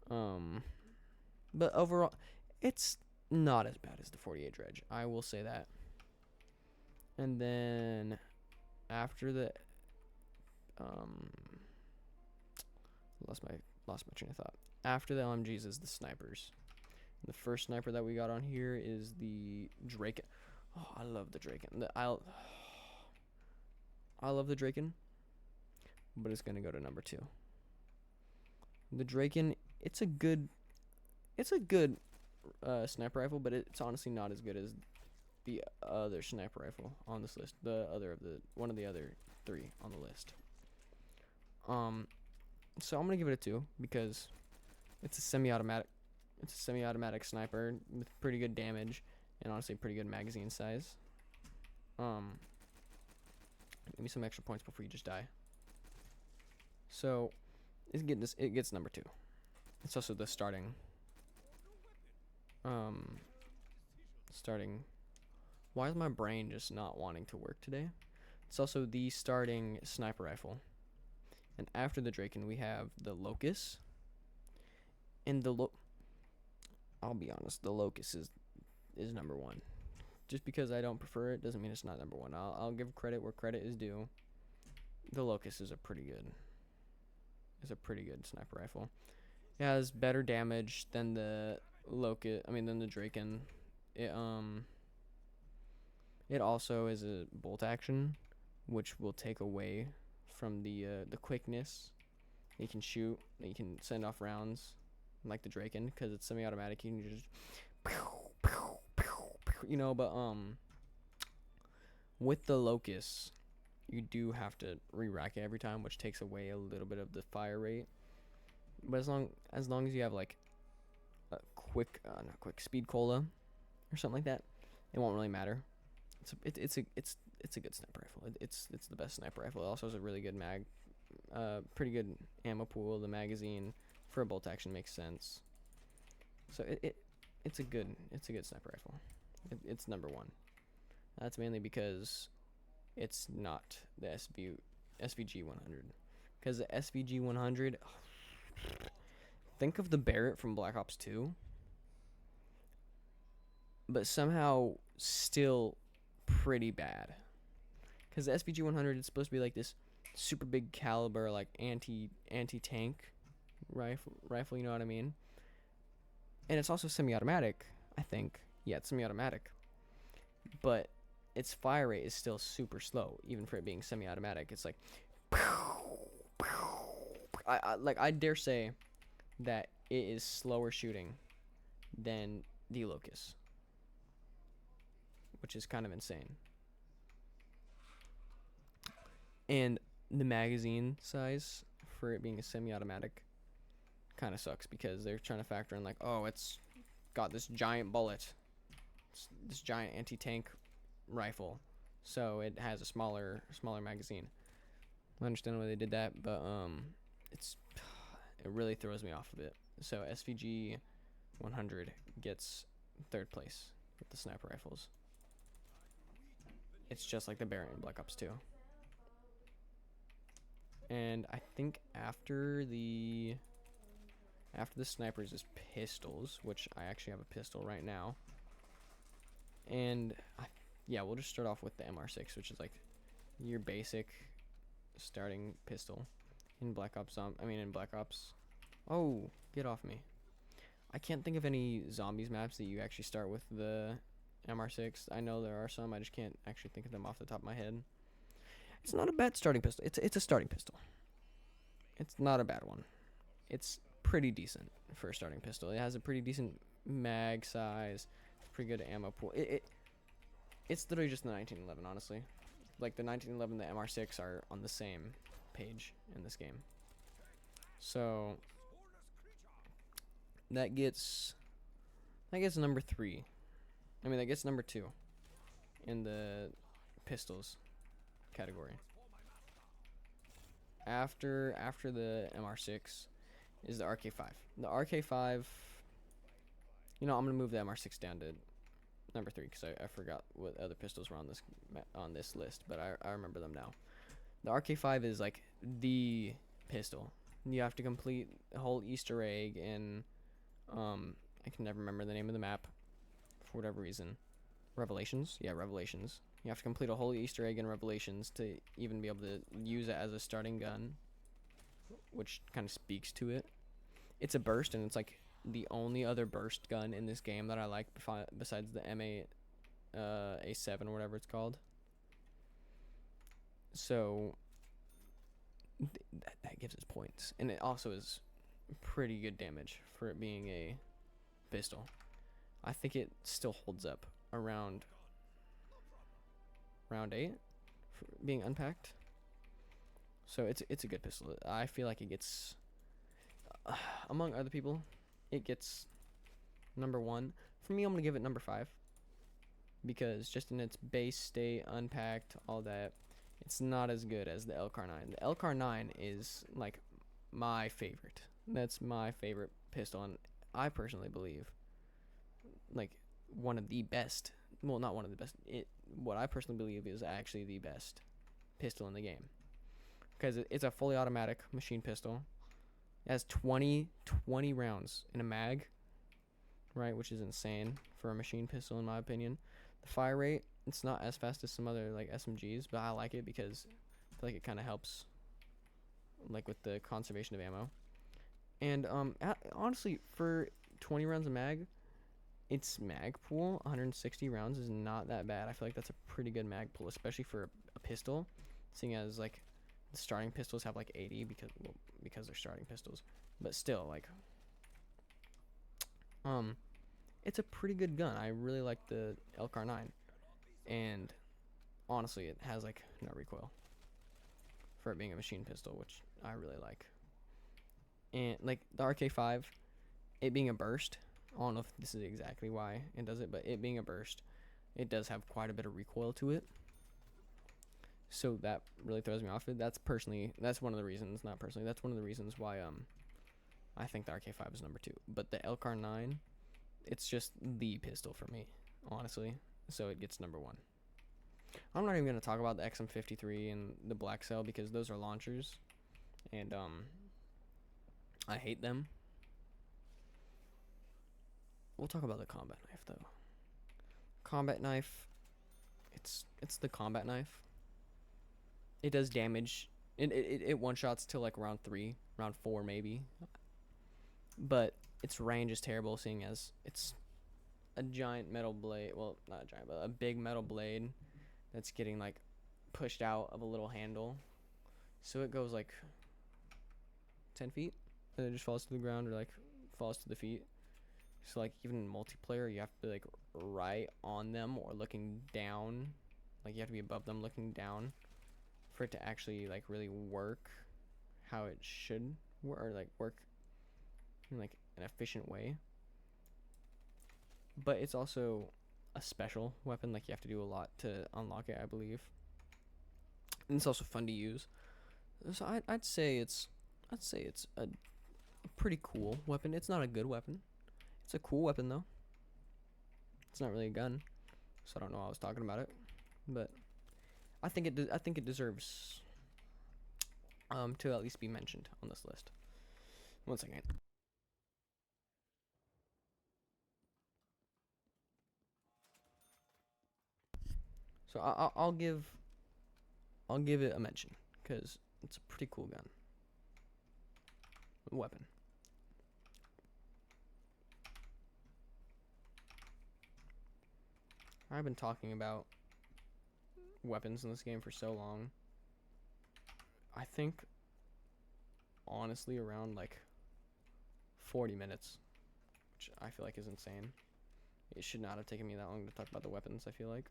Speaker 1: But overall, it's not as bad as the 48 Dredge. I will say that. And then after the lost my train of thought. After the LMGs is the snipers. The first sniper that we got on here is the Draken. Oh, I love the Draken. I love the Draken, but it's gonna go to number 2. The Draken, it's a good sniper rifle, but it's honestly not as good as the other sniper rifle on this list. One of the other 3 on the list. So I'm gonna give it a 2 because it's a semi-automatic. It's a semi-automatic sniper with pretty good damage, and honestly pretty good magazine size. Give me some extra points before you just die. So it gets number 2. It's also the starting why is my brain just not wanting to work today? It's also the starting sniper rifle. And after the Draken we have the Locust. And I'll be honest, the Locust is number 1. Just because I don't prefer it doesn't mean it's not number 1. I'll give credit where credit is due. The Locust is a pretty good sniper rifle. It has better damage than the than the Draken. It also is a bolt action, which will take away from the quickness. You can shoot, you can send off rounds like the Draken because it's semi-automatic. You can just but with the Locust, you do have to re-rack it every time, which takes away a little bit of the fire rate. But as long as you have like a not quick speed cola or something like that, it won't really matter. It's a good sniper rifle. It's the best sniper rifle. It also has a really good pretty good ammo pool. The magazine for a bolt action makes sense. So it's a good sniper rifle. It's number 1. That's mainly because it's not the SVG 100. Because the SVG 100, think of the Barrett from Black Ops 2, but somehow still pretty bad. Because the SVG 100 is supposed to be like this super big caliber, like anti-tank rifle, you know what I mean? And it's also semi-automatic, I think. Yeah, it's semi-automatic. But its fire rate is still super slow, even for it being semi-automatic. It's like, I dare say that it is slower shooting than the Locust, which is kind of insane. And the magazine size for it being a semi-automatic kind of sucks because they're trying to factor in like, oh, it's got this giant bullet, this giant anti-tank rifle, so it has a smaller magazine. I understand why they did that, but it really throws me off a bit. So SVG 100 gets 3rd place with the sniper rifles. It's just like the Barrett in Black Ops 2. And I think after the snipers is pistols, which I actually have a pistol right now. And we'll just start off with the MR6, which is like your basic starting pistol in Black Ops. In Black Ops. Oh, get off me! I can't think of any zombies maps that you actually start with the MR6. I know there are some. I just can't actually think of them off the top of my head. It's not a bad starting pistol. It's a starting pistol. It's not a bad one. It's pretty decent for a starting pistol. It has a pretty decent mag size, pretty good ammo pool. It's literally just the 1911, honestly. Like the 1911 and the MR6 are on the same page in this game. So that gets number 3. That gets number 2 in the pistols category. After the MR6 is the RK5. The RK5, I'm gonna move the MR6 down to number 3 because I forgot what other pistols were on this list, but I remember them now. The RK5 is like the pistol. You have to complete the whole Easter egg in I can never remember the name of the map for whatever reason. Revelations? Yeah, Revelations. You have to complete a whole Easter egg in Revelations to even be able to use it as a starting gun, which kind of speaks to it. It's a burst, and it's like the only other burst gun in this game that I like besides the A7 or whatever it's called. So that gives us points, and it also is pretty good damage for it being a pistol. I think it still holds up around round 8 for being unpacked. So it's a good pistol. I feel like it gets among other people, it gets number 1. For me, I'm gonna give it number 5. because just in its base state, unpacked, all that, it's not as good as the LCAR-9. The LCAR-9 is like my favorite. That's my favorite pistol, and I personally believe like one of the best. Well, not one of the best. What I personally believe is actually the best pistol in the game, because it's a fully automatic machine pistol. It has 20 rounds in a mag, right, which is insane for a machine pistol in my opinion. The fire rate, it's not as fast as some other like SMGs, but I like it because I feel like it kind of helps like with the conservation of ammo. And honestly, for 20 rounds of mag, its mag pool 160 rounds is not that bad. I feel like that's a pretty good mag pool, especially for a pistol, seeing as like the starting pistols have like 80 because they're starting pistols, but still like it's a pretty good gun. I really like the LCAR-9, and honestly, it has like no recoil for it being a machine pistol, which I really like. And like the RK5, it being a burst, I don't know if this is exactly why it does it, but it being a burst, it does have quite a bit of recoil to it. So that really throws me off. That's one of the reasons, not personally, that's one of the reasons why I think the RK5 is number 2. But the LCAR-9, it's just the pistol for me, honestly. So it gets number 1. I'm not even going to talk about the XM53 and the Black Cell because those are launchers, and I hate them. We'll talk about the combat knife though. Combat knife, it's the combat knife. It does damage. It one shots till like round 3, round 4 maybe. But its range is terrible, seeing as it's a giant metal blade. Well, not a giant, but a big metal blade that's getting like pushed out of a little handle. So it goes like 10 feet, and it just falls to the ground or like falls to the feet. So like even in multiplayer, you have to be like right on them or looking down. Like you have to be above them looking down for it to actually like really work how it should work, or like work in like an efficient way. But it's also a special weapon, like you have to do a lot to unlock it, I believe. And it's also fun to use. So I'd say it's a pretty cool weapon. It's not a good weapon. It's a cool weapon though. It's not really a gun, so I don't know why I was talking about it, but I think it deserves to at least be mentioned on this list. One second. So I'll give it a mention because it's a pretty cool gun, weapon. I've been talking about weapons in this game for so long. I think honestly around like 40 minutes, which I feel like is insane. It should not have taken me that long to talk about the weapons, I feel like.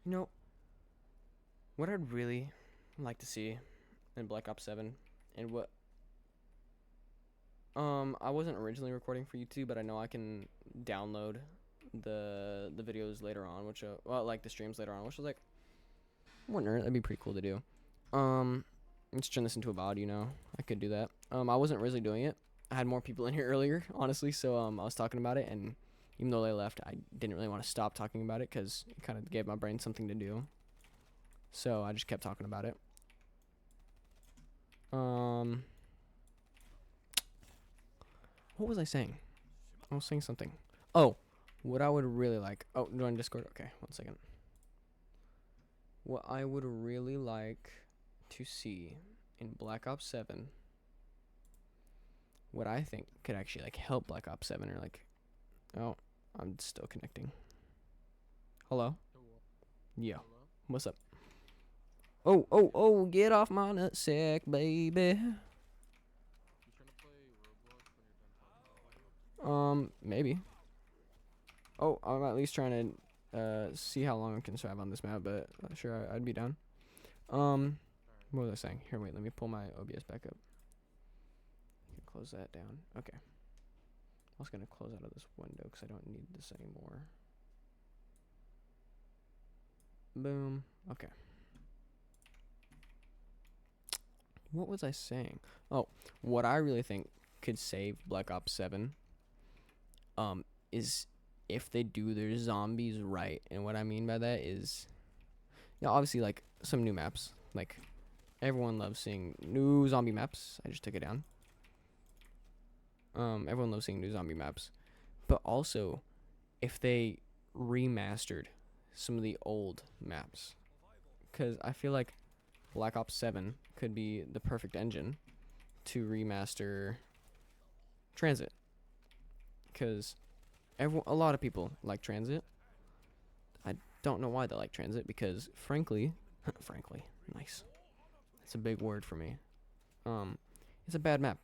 Speaker 1: You know, what I'd really like to see in Black Ops 7, and what I wasn't originally recording for YouTube, but I know I can download the videos later on, which well, like the streams later on, which was like, I wonder, that'd be pretty cool to do. Let's turn this into a VOD, you know. I could do that. I wasn't really doing it. I had more people in here earlier, honestly, so I was talking about it, and even though they left, I didn't really want to stop talking about it because it kind of gave my brain something to do. So I just kept talking about it. What was I saying? I was saying something. Oh, what I would really like. Oh, join Discord. Okay, 1 second. What I would really like to see in Black Ops 7, what I think could actually like help Black Ops 7, or like, oh, I'm still connecting. Hello? Yeah. What's up? Oh, get off my nutsack, baby. Maybe. Oh, I'm at least trying to see how long I can survive on this map, but sure, I'd be down. What was I saying? Here, wait, let me pull my OBS back up. Close that down. Okay. I was gonna close out of this window because I don't need this anymore. Boom. Okay. What was I saying? Oh, what I really think could save Black Ops 7 is if they do their zombies right. And what I mean by that is, you know, obviously like some new maps. Like everyone loves seeing new zombie maps. I just took it down. Everyone loves seeing new zombie maps. But also if they remastered some of the old maps, cuz I feel like Black Ops 7 could be the perfect engine to remaster Transit, because a lot of people like Transit. I don't know why they like Transit, because frankly, frankly, nice. It's a big word for me. It's a bad map.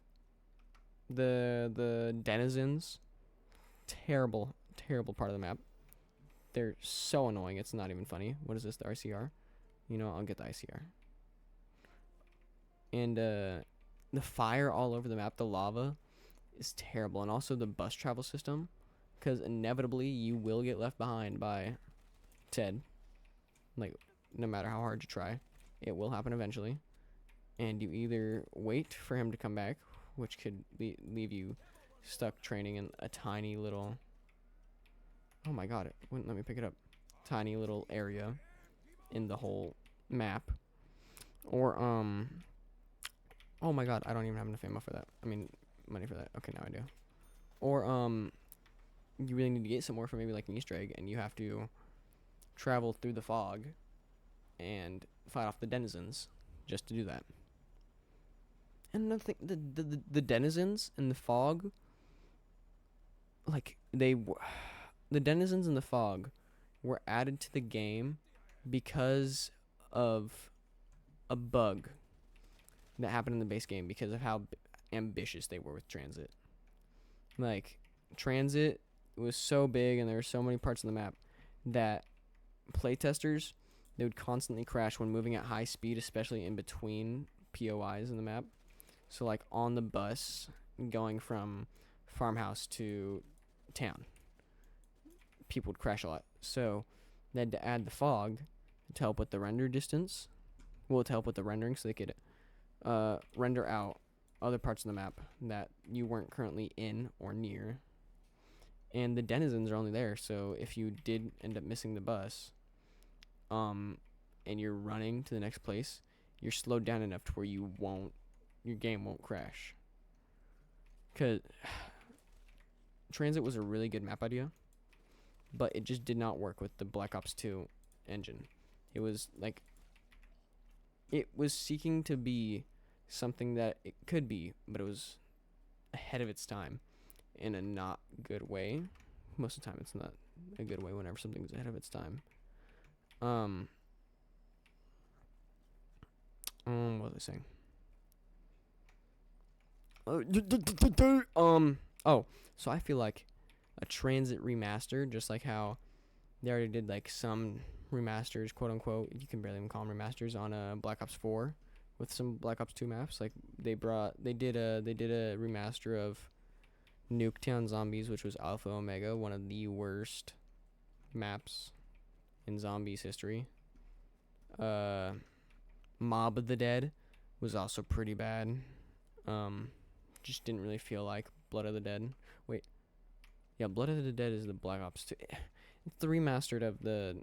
Speaker 1: The denizens, terrible part of the map. They're so annoying. It's not even funny. What is this? The ICR? You know, I'll get the ICR. And the fire all over the map, the lava, is terrible. And also the bus travel system, because inevitably you will get left behind by Ted. Like, no matter how hard you try, it will happen eventually. And you either wait for him to come back, which could leave you stuck training in a tiny little... Oh my god, it wouldn't let me pick it up. Tiny little area in the whole map. Or, oh my god, I don't even have enough ammo for that. I mean, money for that. Okay, now I do. Or, you really need to get somewhere for maybe like an Easter egg, and you have to travel through the fog and fight off the denizens just to do that. And another thing, the denizens in the fog, like, the denizens in the fog were added to the game because of a bug that happened in the base game, because of how ambitious they were with Transit. Like, Transit was so big and there were so many parts of the map that playtesters, they would constantly crash when moving at high speed, especially in between POIs in the map. So like on the bus going from farmhouse to town, people would crash a lot. So they had to add the fog to help with the render distance. Well, to help with the rendering, so they could render out other parts of the map that you weren't currently in or near. And the denizens are only there, so if you did end up missing the bus, and you're running to the next place, you're slowed down enough to where your game won't crash. Cause Transit was a really good map idea, but it just did not work with the Black Ops 2 engine. It was like, it was seeking to be something that it could be, but it was ahead of its time in a not good way. Most of the time it's not a good way whenever something's ahead of its time. What was I saying? So I feel like a Transit remaster, just like how they already did like some remasters, quote unquote, you can barely even call them remasters, on Black Ops 4 with some Black Ops 2 maps. Like they did a remaster of Nuketown Zombies, which was Alpha Omega, one of the worst maps in zombies history. Mob of the Dead was also pretty bad. Just didn't really feel like Blood of the Dead. Wait, yeah, Blood of the Dead is the Black Ops 2. It's the remastered of the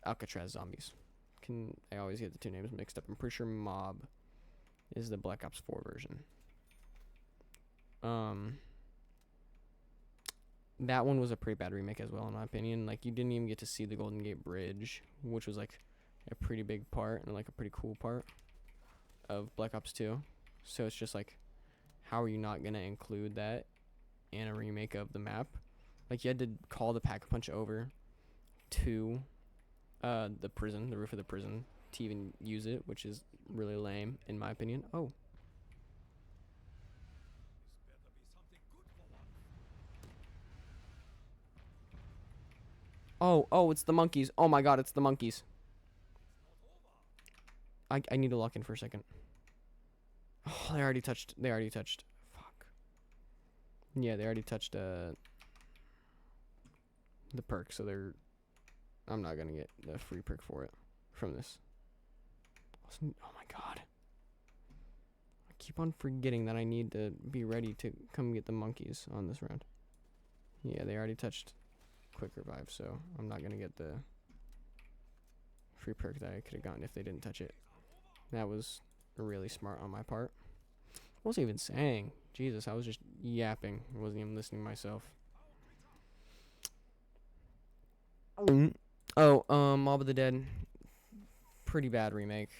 Speaker 1: Alcatraz Zombies. I always get the two names mixed up. I'm pretty sure Mob is the Black Ops 4 version. That one was a pretty bad remake as well, in my opinion. Like, you didn't even get to see the Golden Gate Bridge, which was like a pretty big part and like a pretty cool part of Black Ops 2. So it's just like, how are you not gonna include that in a remake of the map? Like, you had to call the Pack-a-Punch over to the prison, the roof of the prison, to even use it, which is really lame in my opinion. Oh, it's the monkeys. Oh my god, it's the monkeys. I need to lock in for a second. Oh, they already touched. They already touched. Fuck. Yeah, they already touched the perk, so they're. I'm not gonna get the free perk for it from this. Oh my god. I keep on forgetting that I need to be ready to come get the monkeys on this round. Yeah, they already touched quick revive, so I'm not gonna get the free perk that I could have gotten if they didn't touch it. That was really smart on my part. What was I even saying? Jesus, I was just yapping. I wasn't even listening to myself. Oh, Mob of the Dead. Pretty bad remake.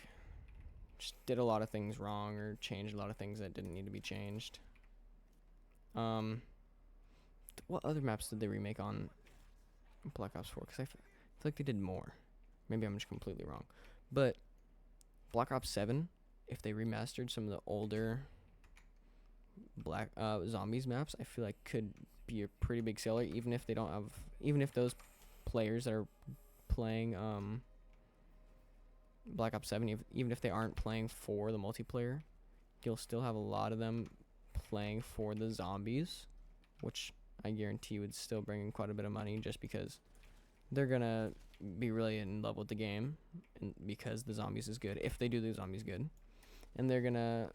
Speaker 1: Just did a lot of things wrong or changed a lot of things that didn't need to be changed. What other maps did they remake on Black Ops 4? Because I feel like they did more. Maybe I'm just completely wrong. But Black Ops 7, if they remastered some of the older Zombies maps, I feel like could be a pretty big seller, even if they don't have, even if those players that are playing Black Ops 7, even if they aren't playing for the multiplayer, you'll still have a lot of them playing for the zombies, which I guarantee would still bring in quite a bit of money, just because they're gonna be really in love with the game, and because the zombies is good, if they do the zombies good, and they're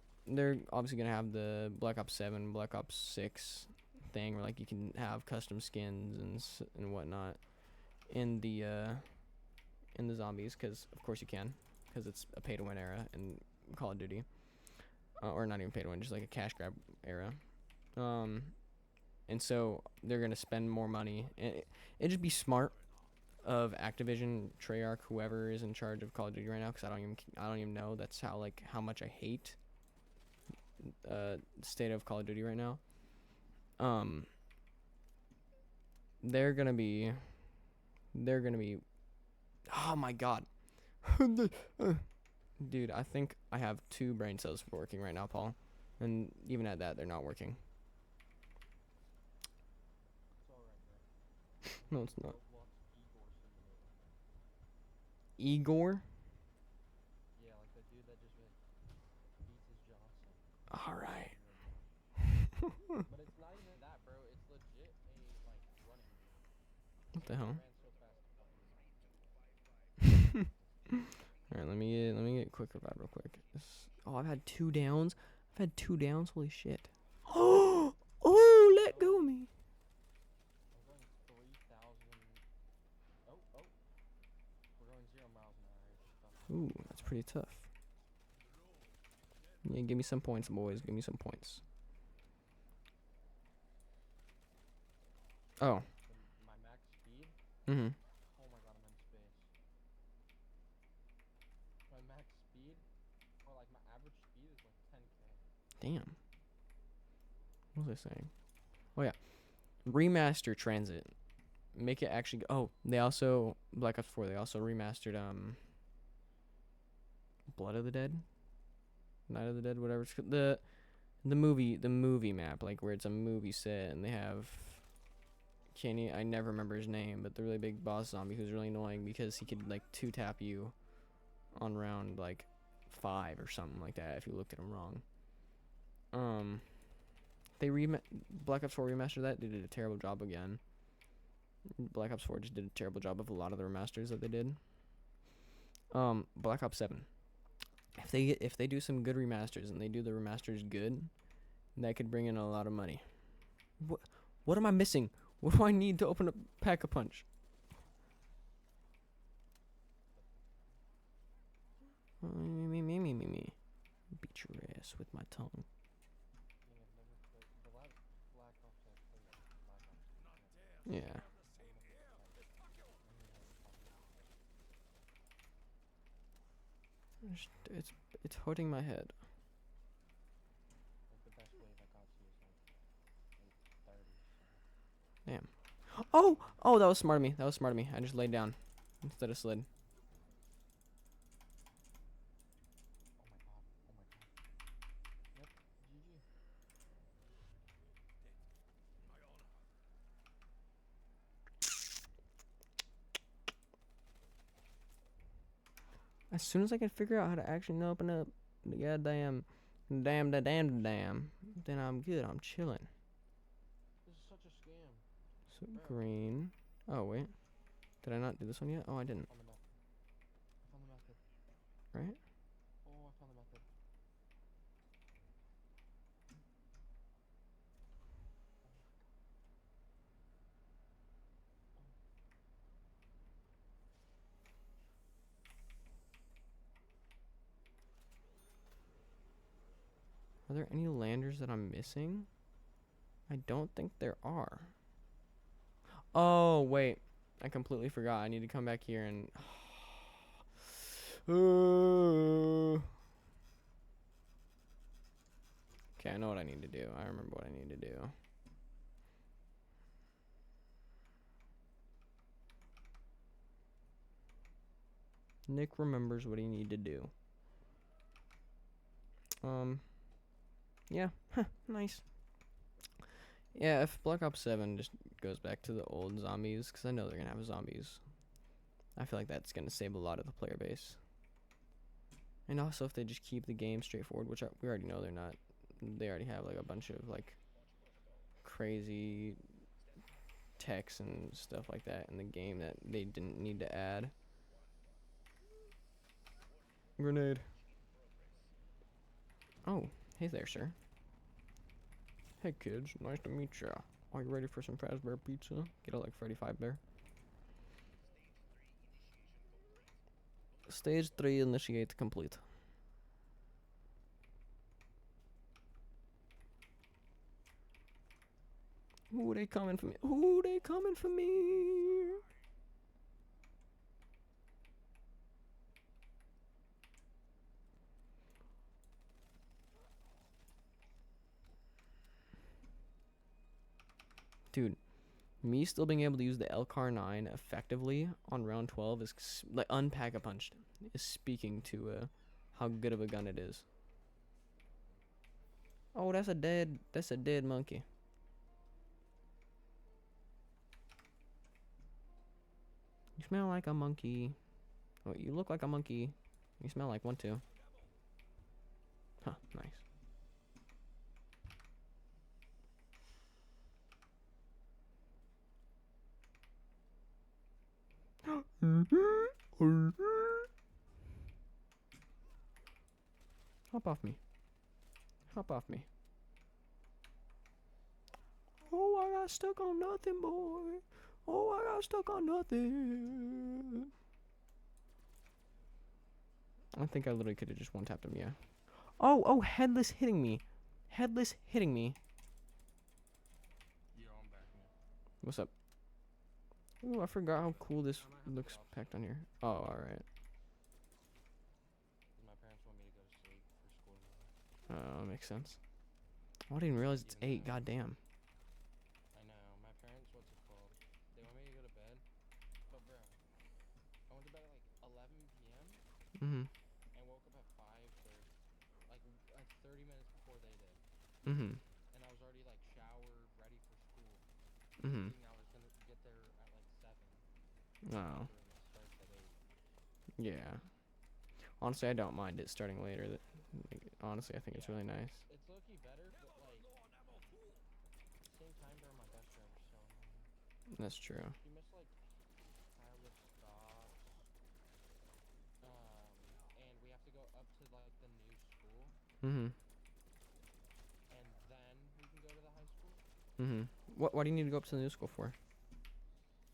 Speaker 1: obviously gonna have the Black Ops 7, Black Ops 6 thing, where like you can have custom skins and whatnot in the zombies, because of course you can, because it's a pay to win era in Call of Duty, or not even pay to win, just like a cash grab era. And so they're gonna spend more money. It'd just be smart of Activision, Treyarch, whoever is in charge of Call of Duty right now, because I don't even know. That's how much I hate the state of Call of Duty right now. They're gonna be. Oh my god, dude! I think I have 2 brain cells working right now, Paul, and even at that, they're not working. No, it's not. Igor?
Speaker 3: Yeah, like the dude that just beats his Johnson.
Speaker 1: Alright.
Speaker 3: But it's not even that, bro. It's legit a like running dude.
Speaker 1: What the hell?
Speaker 3: Ran so fast.
Speaker 1: Alright, let me get quick revive real quick. Oh, I've had 2 downs. I've had 2 downs. Holy shit. Oh, let go of me.
Speaker 3: I'm going 3,000. Oh. We're going 0 miles an hour. Just stop.
Speaker 1: Ooh, that's pretty tough. Yeah, give me some points, boys. Give me some points. Oh.
Speaker 3: My max speed.
Speaker 1: Mm-hmm.
Speaker 3: Oh my god, I'm in space. My max speed, or like my average speed, is like 10k.
Speaker 1: Damn. What was I saying? Oh yeah. Remaster Transit. Make it actually oh, they also Black Ops 4, they also remastered Blood of the Dead? Night of the Dead, whatever it's called. The movie map, like where it's a movie set, and they have I never remember his name, but the really big boss zombie who's really annoying because he could like 2-tap you on round like 5 or something like that if you looked at him wrong. Black Ops 4 remastered that. They did a terrible job again. Black Ops 4 just did a terrible job of a lot of the remasters that they did. Black Ops 7. If they do some good remasters and they do the remasters good, that could bring in a lot of money. What am I missing? What do I need to open a Pack-a-Punch? Me. Beat your ass with my tongue. Yeah. It's hurting my head.
Speaker 3: Like the best wave I got to is like 30. So.
Speaker 1: Damn. Oh, that was smart of me. I just laid down instead of slid.
Speaker 3: Oh my god. Yep. GG.
Speaker 1: As soon as I can figure out how to actually open up the goddamn Damn, da damn, damn. Then I'm good. I'm chilling.
Speaker 3: This is such a scam.
Speaker 1: So
Speaker 3: Bro.
Speaker 1: green. Oh wait, did I not do this one yet? Oh, I didn't.
Speaker 3: Found the method. I found the method.
Speaker 1: Right?
Speaker 3: Oh, I found the method.
Speaker 1: Are there any landers that I'm missing? I don't think there are. Oh wait, I completely forgot. I need to come back here and. Okay, I know what I need to do. I remember what I need to do. Nick remembers what he need to do. Yeah, nice. Yeah, if Black Ops 7 just goes back to the old zombies, because I know they're gonna have zombies, I feel like that's gonna save a lot of the player base. And also if they just keep the game straightforward, which we already know they're not. They already have like a bunch of like crazy text and stuff like that in the game that they didn't need to add. Grenade. Oh, hey there, sir. Hey kids, nice to meet ya. Are you ready for some Fazbear pizza? Get it like Freddy Fazbear. Stage 3 initiate complete. Ooh, they coming for me. Ooh, they coming for me. Dude, me still being able to use the LCAR-9 effectively on round 12 is like unpack-a-punched is speaking to how good of a gun it is. Oh, that's a dead monkey. You smell like a monkey. Oh, you look like a monkey. You smell like one too. Huh, nice. Hop off me. Hop off me. Oh, I got stuck on nothing, boy. Oh, I got stuck on nothing. I think I literally could have just one-tapped him, yeah. Oh, headless hitting me. Headless hitting me.
Speaker 3: Yo, I'm back, man.
Speaker 1: What's up? Ooh, I forgot how cool this looks packed on here. Oh, alright.
Speaker 3: My parents want me to go to sleep for school tomorrow.
Speaker 1: Makes sense. Oh, I didn't realize it's 8, goddamn.
Speaker 3: I know. My parents, what's it called? They want me to go to bed. But bro, I went to bed at like 11 p.m.
Speaker 1: Mm-hmm.
Speaker 3: and woke up at 5:30. Like 30 minutes before they did.
Speaker 1: Mm-hmm.
Speaker 3: And I was already like showered, ready for school.
Speaker 1: Mm-hmm.
Speaker 3: Thinking I was gonna get there at like 7.
Speaker 1: Oh.
Speaker 3: And it starts at 8.
Speaker 1: Yeah. Honestly, I don't mind it starting later. Honestly, I think it's really nice.
Speaker 3: It's low-key better, but like at the same time, bro, my bus driver's so annoying.
Speaker 1: That's true.
Speaker 3: He missed like tireless stops. And we have to go up to like the new school,
Speaker 1: Mm-hmm.
Speaker 3: and then we can go to the high school.
Speaker 1: Mm-hmm. Why do you need to go up to the new school for?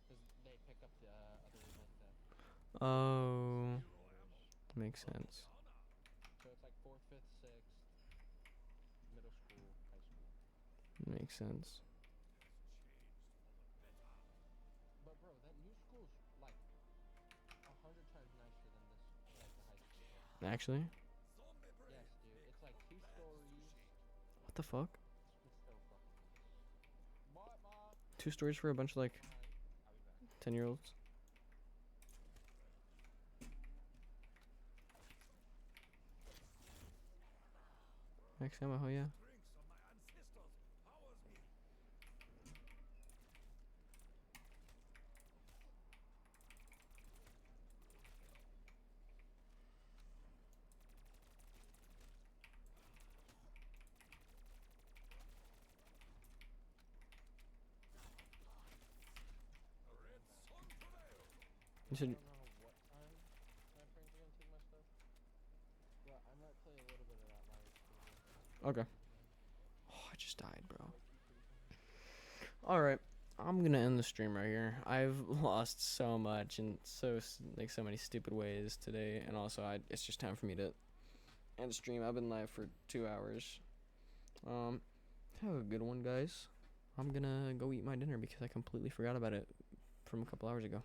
Speaker 3: Cause they pick up the other like the
Speaker 1: Oh.
Speaker 3: leaders.
Speaker 1: Makes sense.
Speaker 3: So it's like 4th, 5th, 6th, middle school, high school.
Speaker 1: Makes sense.
Speaker 3: But bro, that new school's like 100 times nicer than this, like the high school.
Speaker 1: Actually?
Speaker 3: Yes, dude. It's like 2 stories.
Speaker 1: What the fuck?
Speaker 3: It's so fucking nice. What, Mom?
Speaker 1: 2 stories for a bunch of like
Speaker 3: Bye. I'll be back.
Speaker 1: 10-year-olds? Max ammo, oh yeah. You
Speaker 3: I
Speaker 1: said,
Speaker 3: don't know what time my parents are gonna take my stuff, but I might play a little bit of that live too.
Speaker 1: okay. Oh, I just died, bro.
Speaker 3: Low key pretty funny.
Speaker 1: Alright, I'm gonna end the stream right here. I've lost so much in so many stupid ways today, and also it's just time for me to end the stream. I've been live for 2 hours. Have a good one, guys. I'm gonna go eat my dinner because I completely forgot about it from a couple hours ago.